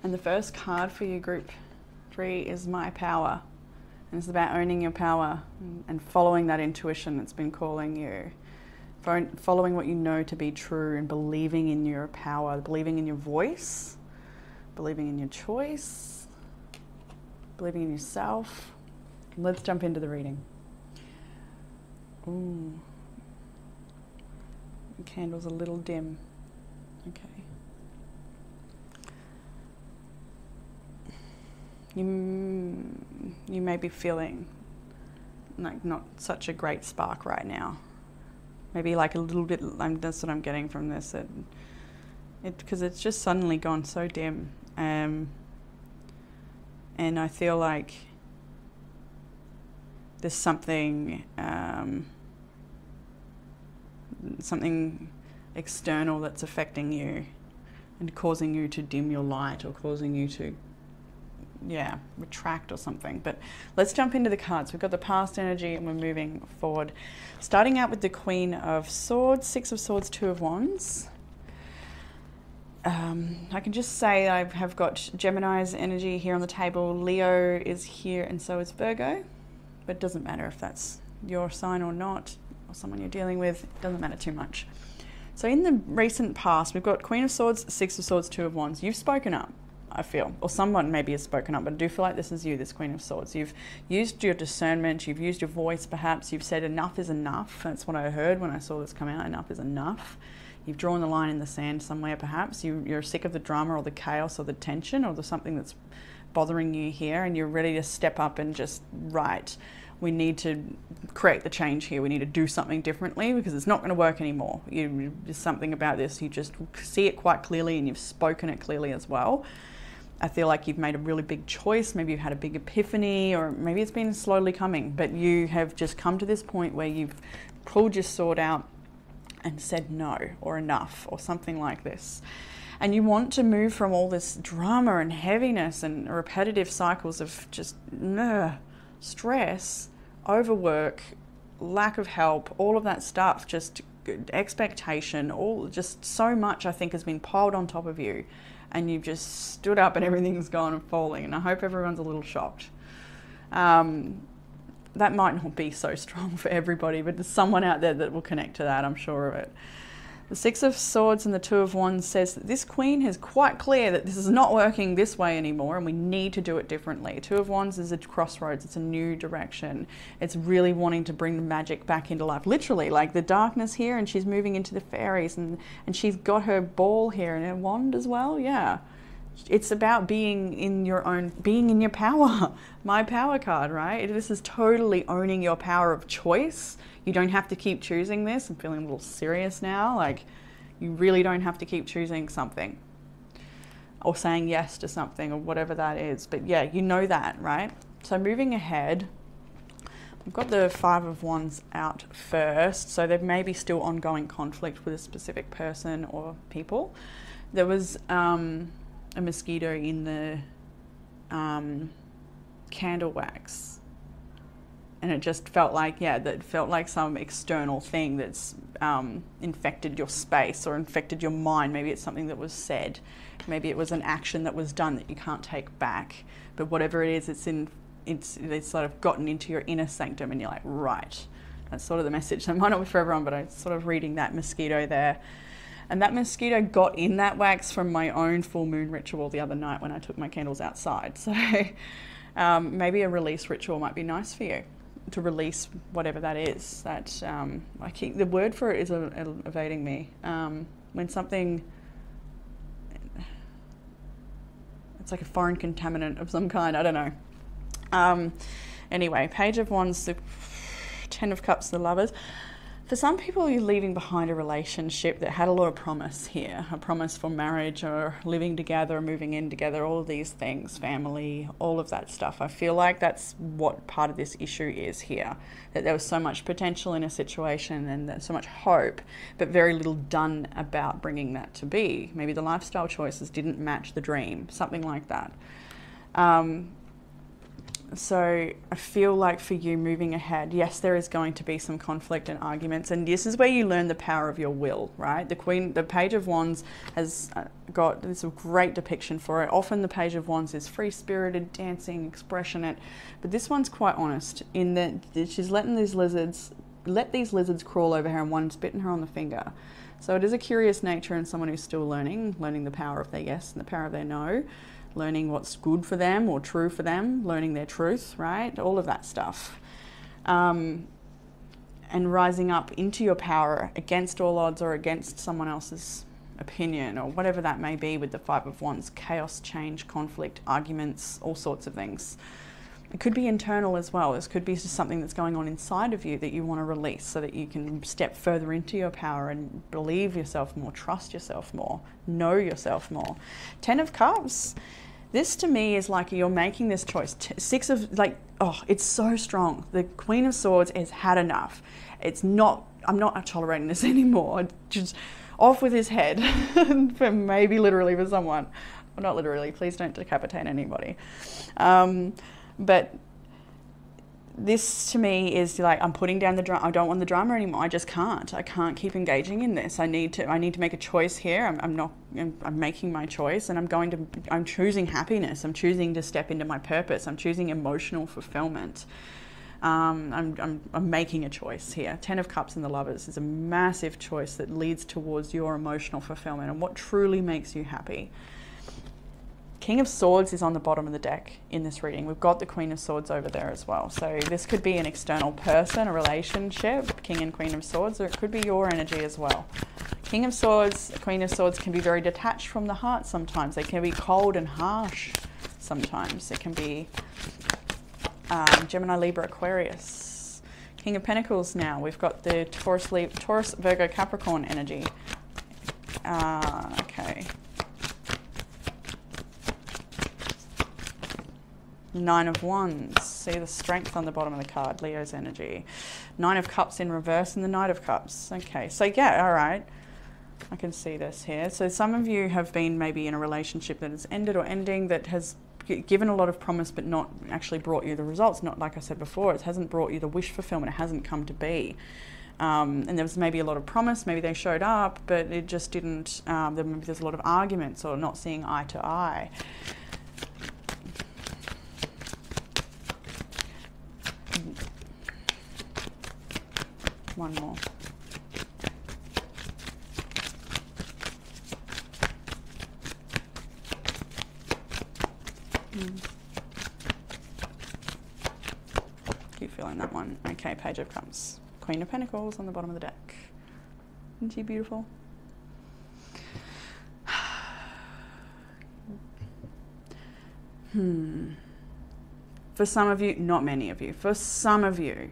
And the first card for you, group 3, is My Power. And it's about owning your power and following that intuition that's been calling you. Following what you know to be true and believing in your power, believing in your voice, believing in your choice, believing in yourself. Let's jump into the reading. Ooh. The candle's a little dim. Okay. You may be feeling like not such a great spark right now. Maybe like a little bit, that's what I'm getting from this. Because it's just suddenly gone so dim. And I feel like there's something external that's affecting you and causing you to dim your light or causing you to retract or something. But let's jump into the cards. We've got the past energy and we're moving forward, starting out with the Queen of Swords, 6 of Swords, 2 of Wands. I can just say I have got Gemini's energy here on the table. Leo is here and so is Virgo, but it doesn't matter if that's your sign or not, or someone you're dealing with, it doesn't matter too much. So in the recent past, we've got Queen of Swords, 6 of Swords, 2 of Wands. You've spoken up, I feel, or someone maybe has spoken up, but I do feel like this is you, this Queen of Swords. You've used your discernment, you've used your voice perhaps, you've said enough is enough. That's what I heard when I saw this come out, enough is enough. You've drawn the line in the sand somewhere perhaps. You're sick of the drama or the chaos or the tension or the something that's bothering you here, and you're ready to step up and just, right, we need to create the change here. We need to do something differently because it's not going to work anymore. There's something about this. You just see it quite clearly, and you've spoken it clearly as well. I feel like you've made a really big choice. Maybe you've had a big epiphany, or maybe it's been slowly coming, but you have just come to this point where you've pulled your sword out and said no, or enough, or something like this. And you want to move from all this drama and heaviness and repetitive cycles of just stress, overwork, lack of help, all of that stuff, just expectation, all just so much I think has been piled on top of you, and you've just stood up and everything's gone and falling. And I hope everyone's a little shocked. That might not be so strong for everybody, but there's someone out there that will connect to that, I'm sure of it. The Six of Swords and the Two of Wands says that this queen is quite clear that this is not working this way anymore, and we need to do it differently. Two of Wands is a crossroads. It's a new direction. It's really wanting to bring the magic back into life. Literally, like the darkness here, and she's moving into the fairies, and she's got her ball here and her wand as well. Yeah. It's about being in your power. My power card, right? This is totally owning your power of choice. You don't have to keep choosing this. I'm feeling a little serious now. Like, you really don't have to keep choosing something or saying yes to something or whatever that is. But yeah, you know that, right? So moving ahead, we've got the Five of Wands out first. So there may be still ongoing conflict with a specific person or people. There was a mosquito in the candle wax, and it just felt like, that felt like some external thing that's infected your space or infected your mind. Maybe it's something that was said, maybe it was an action that was done that you can't take back, but whatever it is, it's sort of gotten into your inner sanctum, and you're like, right, that's sort of the message. That might not be for everyone, but I'm sort of reading that mosquito there. And that mosquito got in that wax from my own full moon ritual the other night when I took my candles outside. So maybe a release ritual might be nice for you, to release whatever that is. That the word for it is evading me. When something, it's like a foreign contaminant of some kind, I don't know. Anyway, Page of Wands, the Ten of Cups, the Lovers. For some people, you're leaving behind a relationship that had a lot of promise here, a promise for marriage or living together, or moving in together, all of these things, family, all of that stuff. I feel like that's what part of this issue is here, that there was so much potential in a situation and so much hope, but very little done about bringing that to be. Maybe the lifestyle choices didn't match the dream, something like that. So I feel like for you moving ahead, yes, there is going to be some conflict and arguments, and this is where you learn the power of your will, right? The Page of Wands has got this great depiction for it. Often the Page of Wands is free-spirited, dancing, expressionate, but this one's quite honest in that she's let these lizards crawl over her, and one's bitten her on the finger. So it is a curious nature in someone who's still learning the power of their yes and the power of their no. Learning what's good for them or true for them, learning their truth, right? All of that stuff. And rising up into your power against all odds or against someone else's opinion or whatever that may be with the Five of Wands. Chaos, change, conflict, arguments, all sorts of things. It could be internal as well. This could be just something that's going on inside of you that you want to release so that you can step further into your power and believe yourself more, trust yourself more, know yourself more. Ten of Cups. This to me is like you're making this choice. Six of, it's so strong. The Queen of Swords has had enough. I'm not tolerating this anymore. Just off with his head. For maybe literally for someone. Well, not literally, please don't decapitate anybody. But this to me is like, I'm putting down the drama. I don't want the drama anymore. I just can't. I can't keep engaging in this. I need to make a choice here. I'm making my choice, and I'm choosing happiness. I'm choosing to step into my purpose. I'm choosing emotional fulfillment. I'm making a choice here. Ten of Cups and the Lovers is a massive choice that leads towards your emotional fulfillment and what truly makes you happy. King of Swords is on the bottom of the deck in this reading. We've got the Queen of Swords over there as well. So this could be an external person, a relationship, King and Queen of Swords, or it could be your energy as well. King of Swords, Queen of Swords can be very detached from the heart sometimes. They can be cold and harsh sometimes. It can be Gemini, Libra, Aquarius. King of Pentacles now. We've got the Taurus, Virgo, Capricorn energy. Okay. Nine of Wands. See the strength on the bottom of the card. Leo's energy. Nine of Cups in reverse and the Knight of Cups. Okay, so yeah, all right. I can see this here. So some of you have been maybe in a relationship that has ended or ending, that has given a lot of promise but not actually brought you the results. Not, like I said before, it hasn't brought you the wish fulfillment. It hasn't come to be. And there was maybe a lot of promise. Maybe they showed up, but it just didn't. Maybe there's a lot of arguments or not seeing eye to eye. One more. Keep feeling that one. Okay, Page of Cups. Queen of Pentacles on the bottom of the deck. Isn't she beautiful? For some of you, not many of you, for some of you,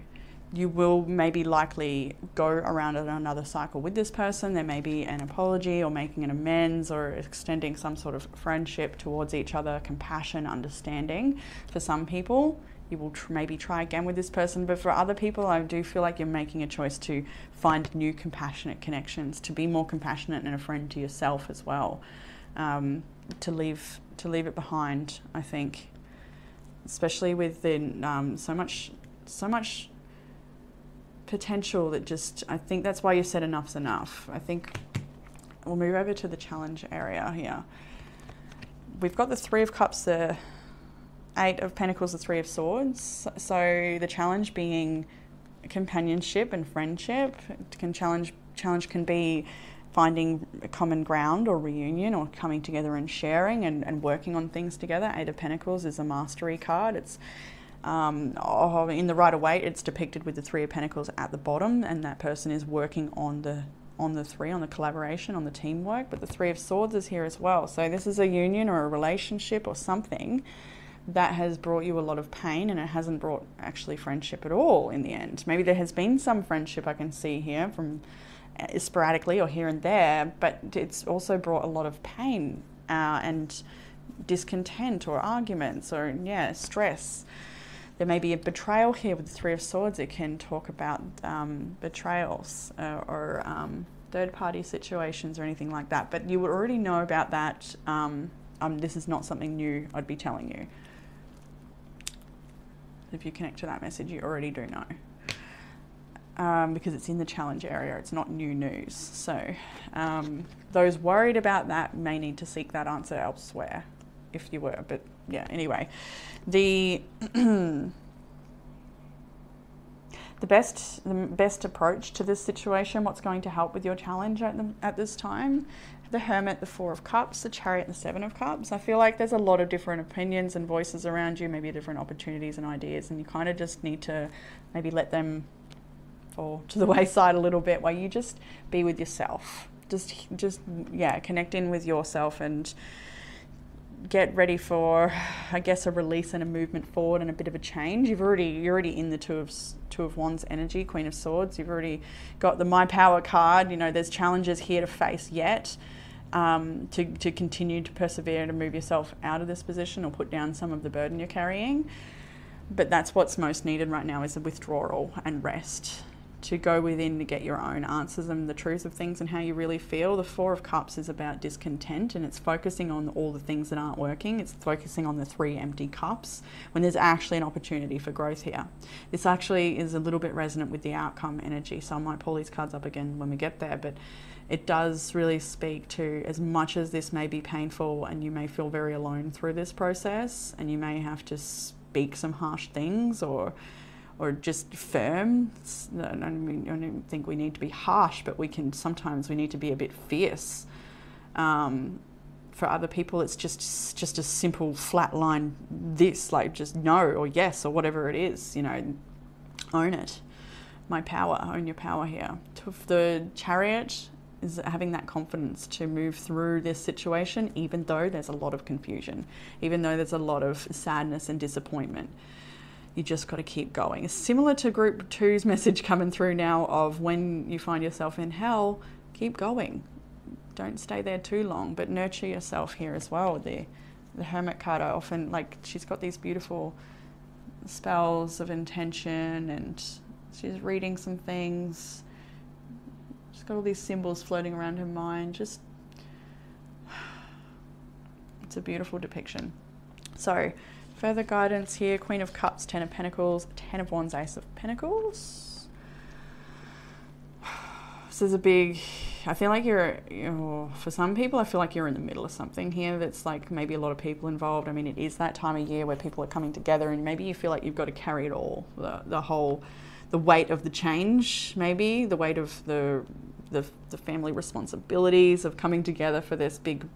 you will maybe likely go around in another cycle with this person. There may be an apology or making an amends or extending some sort of friendship towards each other, compassion, understanding. For some people, you will maybe try again with this person, but for other people, I do feel like you're making a choice to find new compassionate connections, to be more compassionate and a friend to yourself as well, to leave it behind. I think, especially with the so much potential that just, I think that's why you said enough's enough. I think we'll move over to the challenge area here. We've got the Three of Cups, the Eight of Pentacles, the Three of Swords. So the challenge being companionship and friendship. Challenge can be finding a common ground or reunion or coming together and sharing and working on things together. Eight of Pentacles is a mastery card. It's in the Rider-Waite, it's depicted with the Three of Pentacles at the bottom, and that person is working on the three, on the collaboration, on the teamwork. But the Three of Swords is here as well. So this is a union or a relationship or something that has brought you a lot of pain, and it hasn't brought actually friendship at all in the end. Maybe there has been some friendship I can see here from sporadically or here and there, but it's also brought a lot of pain and discontent or arguments or stress. There may be a betrayal here with the Three of Swords. It can talk about betrayals or third-party situations or anything like that. But you would already know about that. This is not something new I'd be telling you. If you connect to that message, you already do know. Because it's in the challenge area. It's not new news. So those worried about that may need to seek that answer elsewhere, if you were. But yeah, anyway. The best approach to this situation, what's going to help with your challenge at this time? The Hermit, the Four of Cups, the Chariot, and the Seven of Cups. I feel like there's a lot of different opinions and voices around you, maybe different opportunities and ideas, and you kind of just need to maybe let them fall to the wayside a little bit, while you just be with yourself. Just connect in with yourself and get ready for, I guess, a release and a movement forward and a bit of a change. You're already in the Two of Wands energy, Queen of Swords. You've already got the My Power card. You know, there's challenges here to face yet, to continue to persevere, to move yourself out of this position or put down some of the burden you're carrying. But that's what's most needed right now, is a withdrawal and rest. To go within to get your own answers and the truths of things and how you really feel. The Four of Cups is about discontent, and it's focusing on all the things that aren't working. It's focusing on the three empty cups when there's actually an opportunity for growth here. This actually is a little bit resonant with the outcome energy, so I might pull these cards up again when we get there, but it does really speak to, as much as this may be painful and you may feel very alone through this process, and you may have to speak some harsh things or just firm. I don't think we need to be harsh, but sometimes we need to be a bit fierce. For other people, it's just a simple flat line, like just no or yes or whatever it is, own it. My power, own your power here. The Chariot is having that confidence to move through this situation, even though there's a lot of confusion, even though there's a lot of sadness and disappointment. You just got to keep going. It's similar to group 2's message coming through now of when you find yourself in hell, keep going. Don't stay there too long, but nurture yourself here as well. The Hermit card, I often, like, she's got these beautiful spells of intention, and she's reading some things. She's got all these symbols floating around her mind. Just, it's a beautiful depiction. So, further guidance here, Queen of Cups, Ten of Pentacles, Ten of Wands, Ace of Pentacles. This is a big, I feel like for some people, I feel like you're in the middle of something here that's like maybe a lot of people involved. I mean, it is that time of year where people are coming together, and maybe you feel like you've got to carry it all, the weight of the change, maybe, the weight of the family responsibilities of coming together for this big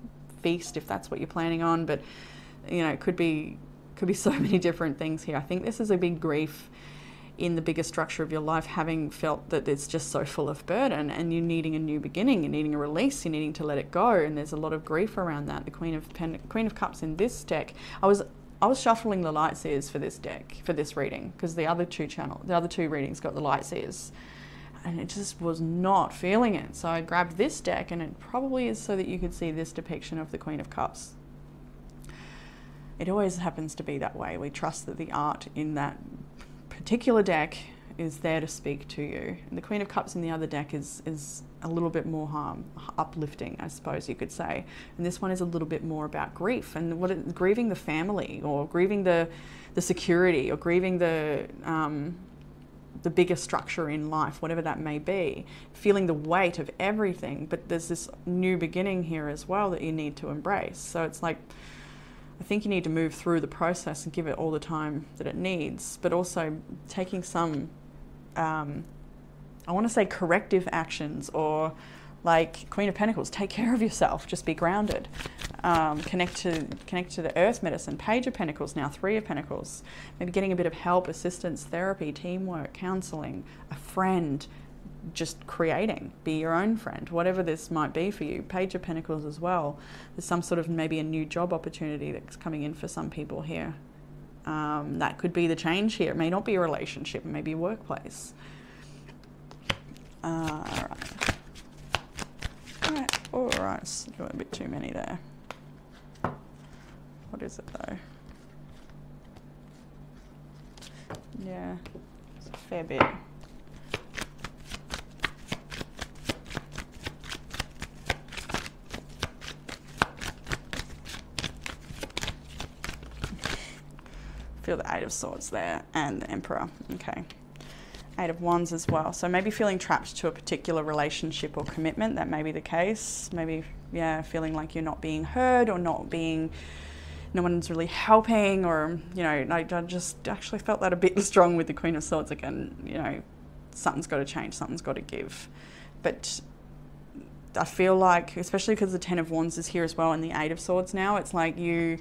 feast, if that's what you're planning on. But, you know, it could be so many different things here. I think this is a big grief in the bigger structure of your life, having felt that it's just so full of burden, and you're needing a new beginning, you're needing a release, you're needing to let it go, and there's a lot of grief around that. The Queen of Cups in this deck, I was shuffling the light seers for this deck, for this reading, because the other two readings got the light seers, and it just was not feeling it. So I grabbed this deck, and it probably is so that you could see this depiction of the Queen of Cups. It always happens to be that way. We trust that the art in that particular deck is there to speak to you. And the Queen of Cups in the other deck is a little bit more uplifting, I suppose you could say. And this one is a little bit more about grief, and grieving the family, or grieving the security, or grieving the bigger structure in life, whatever that may be. Feeling the weight of everything, but there's this new beginning here as well that you need to embrace. So it's like, I think you need to move through the process and give it all the time that it needs, but also taking some, I want to say corrective actions, or like Queen of Pentacles, take care of yourself, just be grounded. Connect to the earth medicine. Page of Pentacles now, Three of Pentacles. Maybe getting a bit of help, assistance, therapy, teamwork, counseling, a friend, just creating, be your own friend, whatever this might be for you. Page of Pentacles as well. There's some sort of maybe a new job opportunity that's coming in for some people here. That could be the change here. It may not be a relationship, it may be a workplace. All right, so doing a bit too many there. What is it though? Yeah, it's a fair bit. Feel the Eight of Swords there, and the Emperor. Okay. Eight of Wands as well. So maybe feeling trapped to a particular relationship or commitment. That may be the case. Maybe, yeah, feeling like you're not being heard, or no one's really helping, or, you know, I just actually felt that a bit strong with the Queen of Swords again. You know, something's got to change, something's got to give. But I feel like, especially because the Ten of Wands is here as well, and the Eight of Swords now, it's like you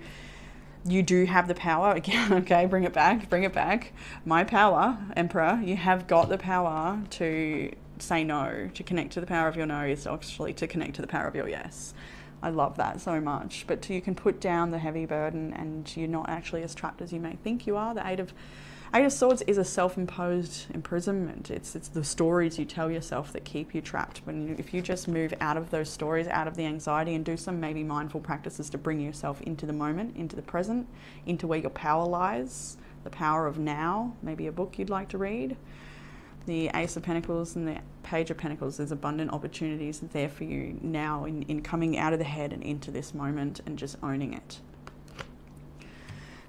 do have the power again. Okay, bring it back. My power, Emperor, you have got the power to say no. To connect to the power of your no is actually to connect to the power of your yes. I love that so much. But you can put down the heavy burden, and you're not actually as trapped as you may think you are. The Eight of Swords is a self-imposed imprisonment. It's the stories you tell yourself that keep you trapped. If you just move out of those stories, out of the anxiety, and do some maybe mindful practices to bring yourself into the moment, into the present, into where your power lies, the power of now, maybe a book you'd like to read. The Ace of Pentacles and the Page of Pentacles, there's abundant opportunities there for you now in coming out of the head and into this moment and just owning it.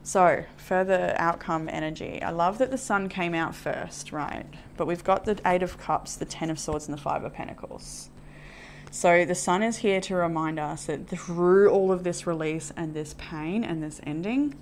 So, further outcome energy. I love that the Sun came out first, right? But we've got the Eight of Cups, the Ten of Swords, and the Five of Pentacles. So the Sun is here to remind us that through all of this release and this pain and this ending,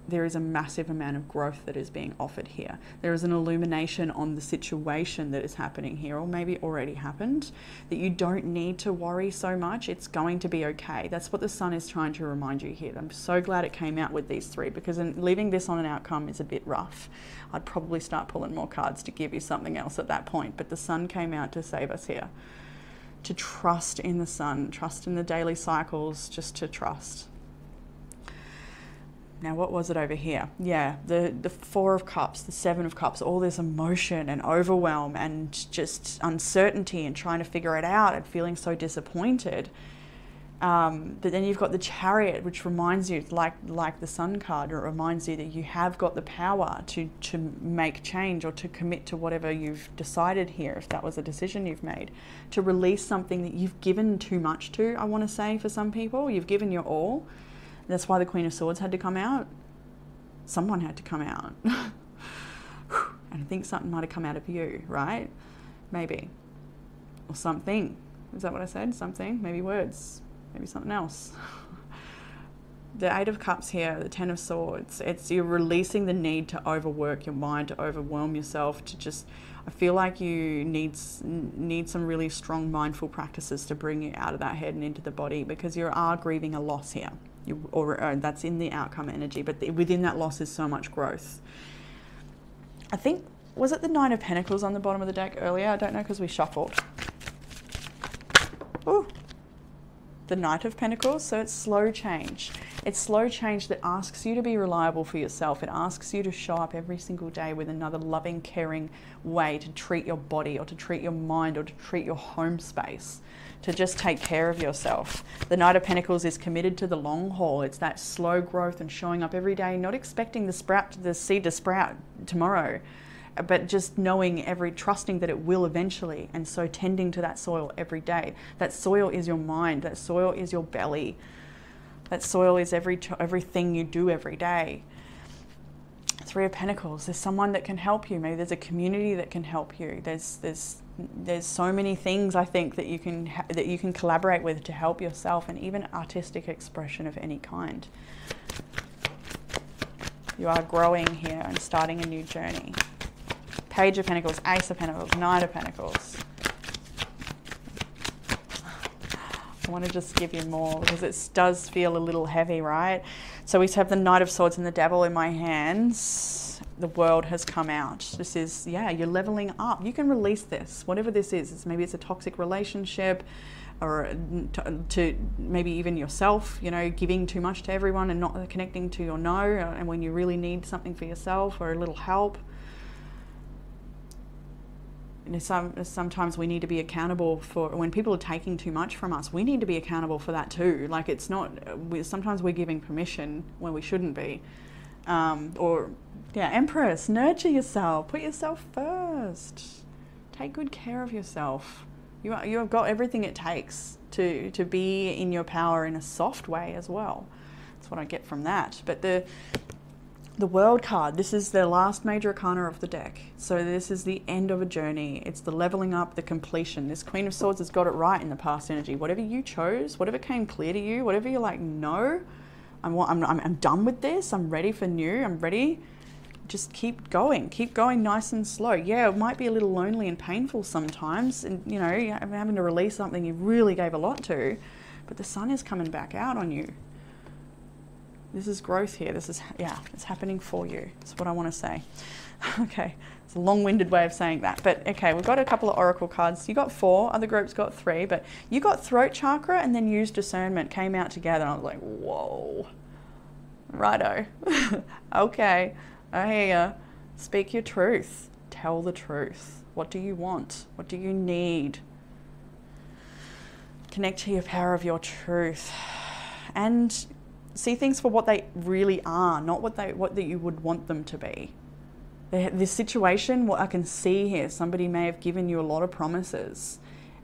there is a massive amount of growth that is being offered here. There is an illumination on the situation that is happening here, or maybe already happened, that you don't need to worry so much. It's going to be okay. That's what the Sun is trying to remind you here. I'm so glad it came out with these three, because leaving this on an outcome is a bit rough. I'd probably start pulling more cards to give you something else at that point, but the Sun came out to save us here. to trust in the sun, trust in the daily cycles, just to trust. Now, what was it over here? Yeah, the Four of Cups, the Seven of Cups, all this emotion and overwhelm and just uncertainty and trying to figure it out and feeling so disappointed. But then you've got the Chariot, which reminds you, like the Sun card, it reminds you that you have got the power to make change or to commit to whatever you've decided here, if that was a decision you've made, to release something that you've given too much to, I want to say, for some people. You've given your all. That's why the Queen of Swords had to come out. Someone had to come out. And I think something might have come out of you, right? Maybe. Or something. Is that what I said? Something? Maybe words. Maybe something else. The Eight of Cups here, the Ten of Swords, it's you're releasing the need to overwork your mind, to overwhelm yourself, to just, I feel like you need some really strong mindful practices to bring you out of that head and into the body, because you are grieving a loss here. Or that's in the outcome energy, but within that loss is so much growth. I think, was it the Nine of Pentacles on the bottom of the deck earlier? I don't know, because we shuffled. Ooh. The Knight of Pentacles, so it's slow change. It's slow change that asks you to be reliable for yourself. It asks you to show up every single day with another loving, caring way to treat your body or to treat your mind or to treat your home space, to just take care of yourself. The Knight of Pentacles is committed to the long haul. It's that slow growth and showing up every day, not expecting the seed to sprout tomorrow, but just knowing, trusting that it will eventually, and so tending to that soil every day. That soil is your mind, that soil is your belly, that soil is everything you do every day. Three of Pentacles, there's someone that can help you. Maybe there's a community that can help you. There's so many things, I think, that you can collaborate with to help yourself, and even artistic expression of any kind. You are growing here and starting a new journey. Page of Pentacles, Ace of Pentacles, Knight of Pentacles. I want to just give you more because it does feel a little heavy, right? So we have the Knight of Swords and the Devil in my hands. The World has come out. This is, yeah, you're leveling up. You can release this, whatever this is. Maybe it's a toxic relationship, or to maybe even yourself, you know, giving too much to everyone and not connecting to your no, and when you really need something for yourself or a little help. Sometimes we need to be accountable for when people are taking too much from us. We need to be accountable for that too. Like, it's not, sometimes we're giving permission when we shouldn't be. Or yeah, Empress, nurture yourself, put yourself first, take good care of yourself. You have got everything it takes to be in your power in a soft way as well. That's what I get from that. But the World card, this is the last major arcana of the deck. So this is the end of a journey. It's the leveling up, the completion. This Queen of Swords has got it right in the past energy. Whatever you chose, whatever came clear to you, whatever you're like, no, I'm done with this. I'm ready for new. I'm ready. Just keep going nice and slow. Yeah, it might be a little lonely and painful sometimes. And you know, you're having to release something you really gave a lot to, but the sun is coming back out on you. This is growth here. This is, yeah, it's happening for you. That's what I want to say. Okay, it's a long-winded way of saying that. But okay, we've got a couple of oracle cards. You got 4, other groups got 3, but you got throat chakra and then used discernment, came out together. And I was like, whoa, righto. Okay, I hear ya. Speak your truth. Tell the truth. What do you want? What do you need? Connect to your power of your truth. And see things for what they really are, not what you would want them to be. This situation, what I can see here, somebody may have given you a lot of promises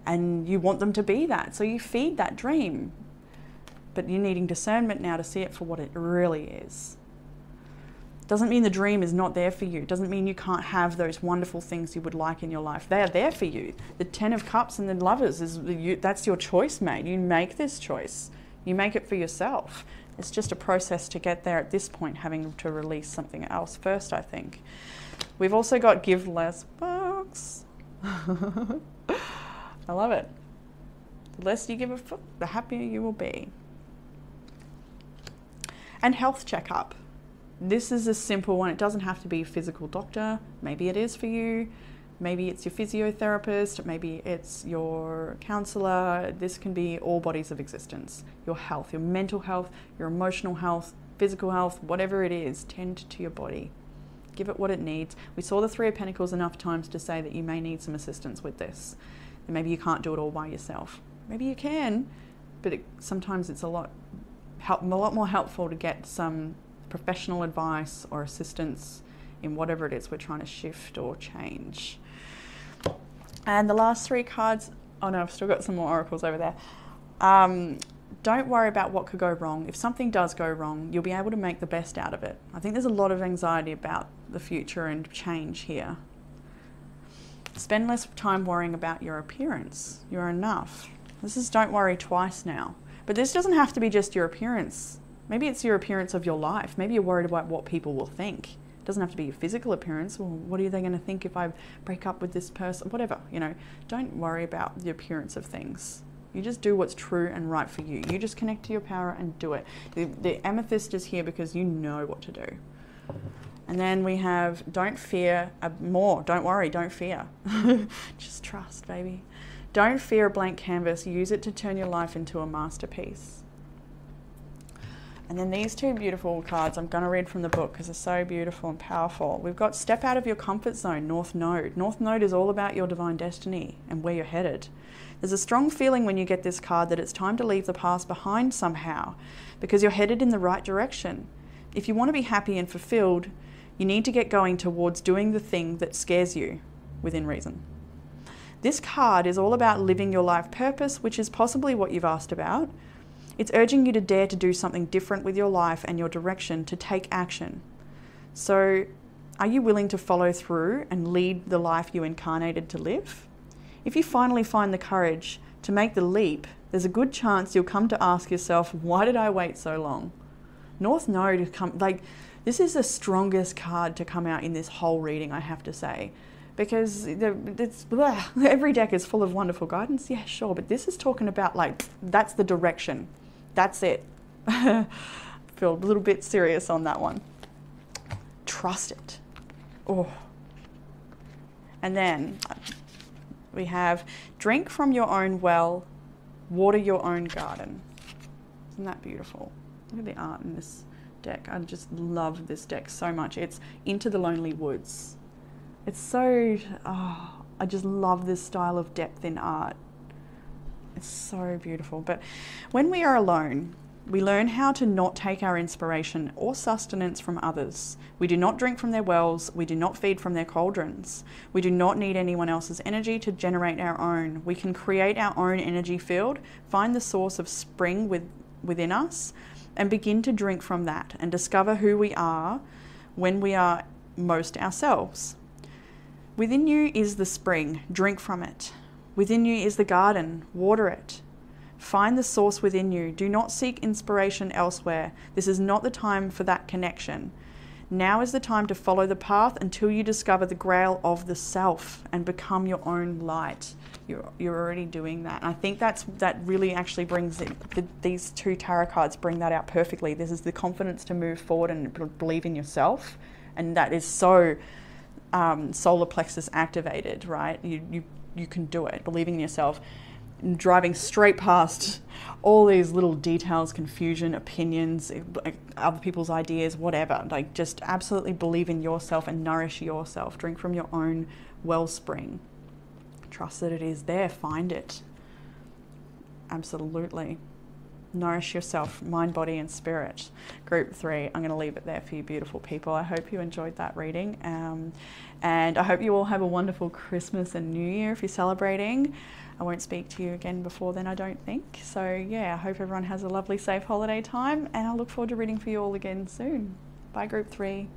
and you want them to be that. So you feed that dream, but you're needing discernment now to see it for what it really is. Doesn't mean the dream is not there for you. Doesn't mean you can't have those wonderful things you would like in your life. They are there for you. The Ten of Cups and the Lovers, that's your choice made. You make this choice. You make it for yourself. It's just a process to get there at this point, having to release something else first, I think. We've also got Give Less Fucks. I love it. The less you give a fuck, the happier you will be. And health checkup. This is a simple one. It doesn't have to be a physical doctor. Maybe it is for you. Maybe it's your physiotherapist, maybe it's your counselor. This can be all bodies of existence. Your health, your mental health, your emotional health, physical health, whatever it is, tend to your body. Give it what it needs. We saw the Three of Pentacles enough times to say that you may need some assistance with this. And maybe you can't do it all by yourself. Maybe you can, but sometimes it's a lot more helpful to get some professional advice or assistance in whatever it is we're trying to shift or change. And the last 3 cards, oh no, I've still got some more oracles over there. Don't worry about what could go wrong. If something does go wrong, you'll be able to make the best out of it. I think there's a lot of anxiety about the future and change here. Spend less time worrying about your appearance. You're enough. This is don't worry twice now. But this doesn't have to be just your appearance. Maybe it's your appearance of your life. Maybe you're worried about what people will think. It doesn't have to be your physical appearance. Well, what are they going to think if I break up with this person? Whatever, you know. Don't worry about the appearance of things. You just do what's true and right for you. You just connect to your power and do it. The amethyst is here because you know what to do. And then we have don't fear more. Don't worry, don't fear. Just trust, baby. Don't fear a blank canvas. Use it to turn your life into a masterpiece. And then these 2 beautiful cards I'm going to read from the book because they're so beautiful and powerful. We've got step out of your comfort zone, North Node. North Node is all about your divine destiny and where you're headed. There's a strong feeling when you get this card that it's time to leave the past behind somehow because you're headed in the right direction. If you want to be happy and fulfilled, you need to get going towards doing the thing that scares you within reason. This card is all about living your life purpose, which is possibly what you've asked about. It's urging you to dare to do something different with your life and your direction, to take action. So, are you willing to follow through and lead the life you incarnated to live? If you finally find the courage to make the leap, there's a good chance you'll come to ask yourself, why did I wait so long? North Node, this is the strongest card to come out in this whole reading, I have to say. Because every deck is full of wonderful guidance, yeah, sure, but this is talking about that's the direction. That's it. Feel a little bit serious on that one. Trust it. Oh. And then we have drink from your own well, water your own garden. Isn't that beautiful? Look at the art in this deck. I just love this deck so much. It's Into the Lonely Woods. It's so, I just love this style of depth in art. It's so beautiful. But when we are alone, we learn how to not take our inspiration or sustenance from others. We do not drink from their wells. We do not feed from their cauldrons. We do not need anyone else's energy to generate our own. We can create our own energy field, find the source of spring within us, and begin to drink from that and discover who we are when we are most ourselves. Within you is the spring, drink from it. Within you is the garden, water it. Find the source within you. Do not seek inspiration elsewhere. This is not the time for that connection. Now is the time to follow the path until you discover the grail of the self and become your own light. You're already doing that. And I think that really actually brings it, these 2 tarot cards bring that out perfectly. This is the confidence to move forward and believe in yourself. And that is so solar plexus activated, right? You can do it, believing in yourself, driving straight past all these little details, confusion, opinions, other people's ideas, whatever. Just absolutely believe in yourself and nourish yourself. Drink from your own wellspring. Trust that it is there. Find it. Absolutely. Nourish yourself, mind, body, and spirit. Group 3, I'm going to leave it there for you beautiful people. I hope you enjoyed that reading. And I hope you all have a wonderful Christmas and New Year if you're celebrating. I won't speak to you again before then, I don't think. So yeah, I hope everyone has a lovely, safe holiday time, and I look forward to reading for you all again soon. Bye, Group 3.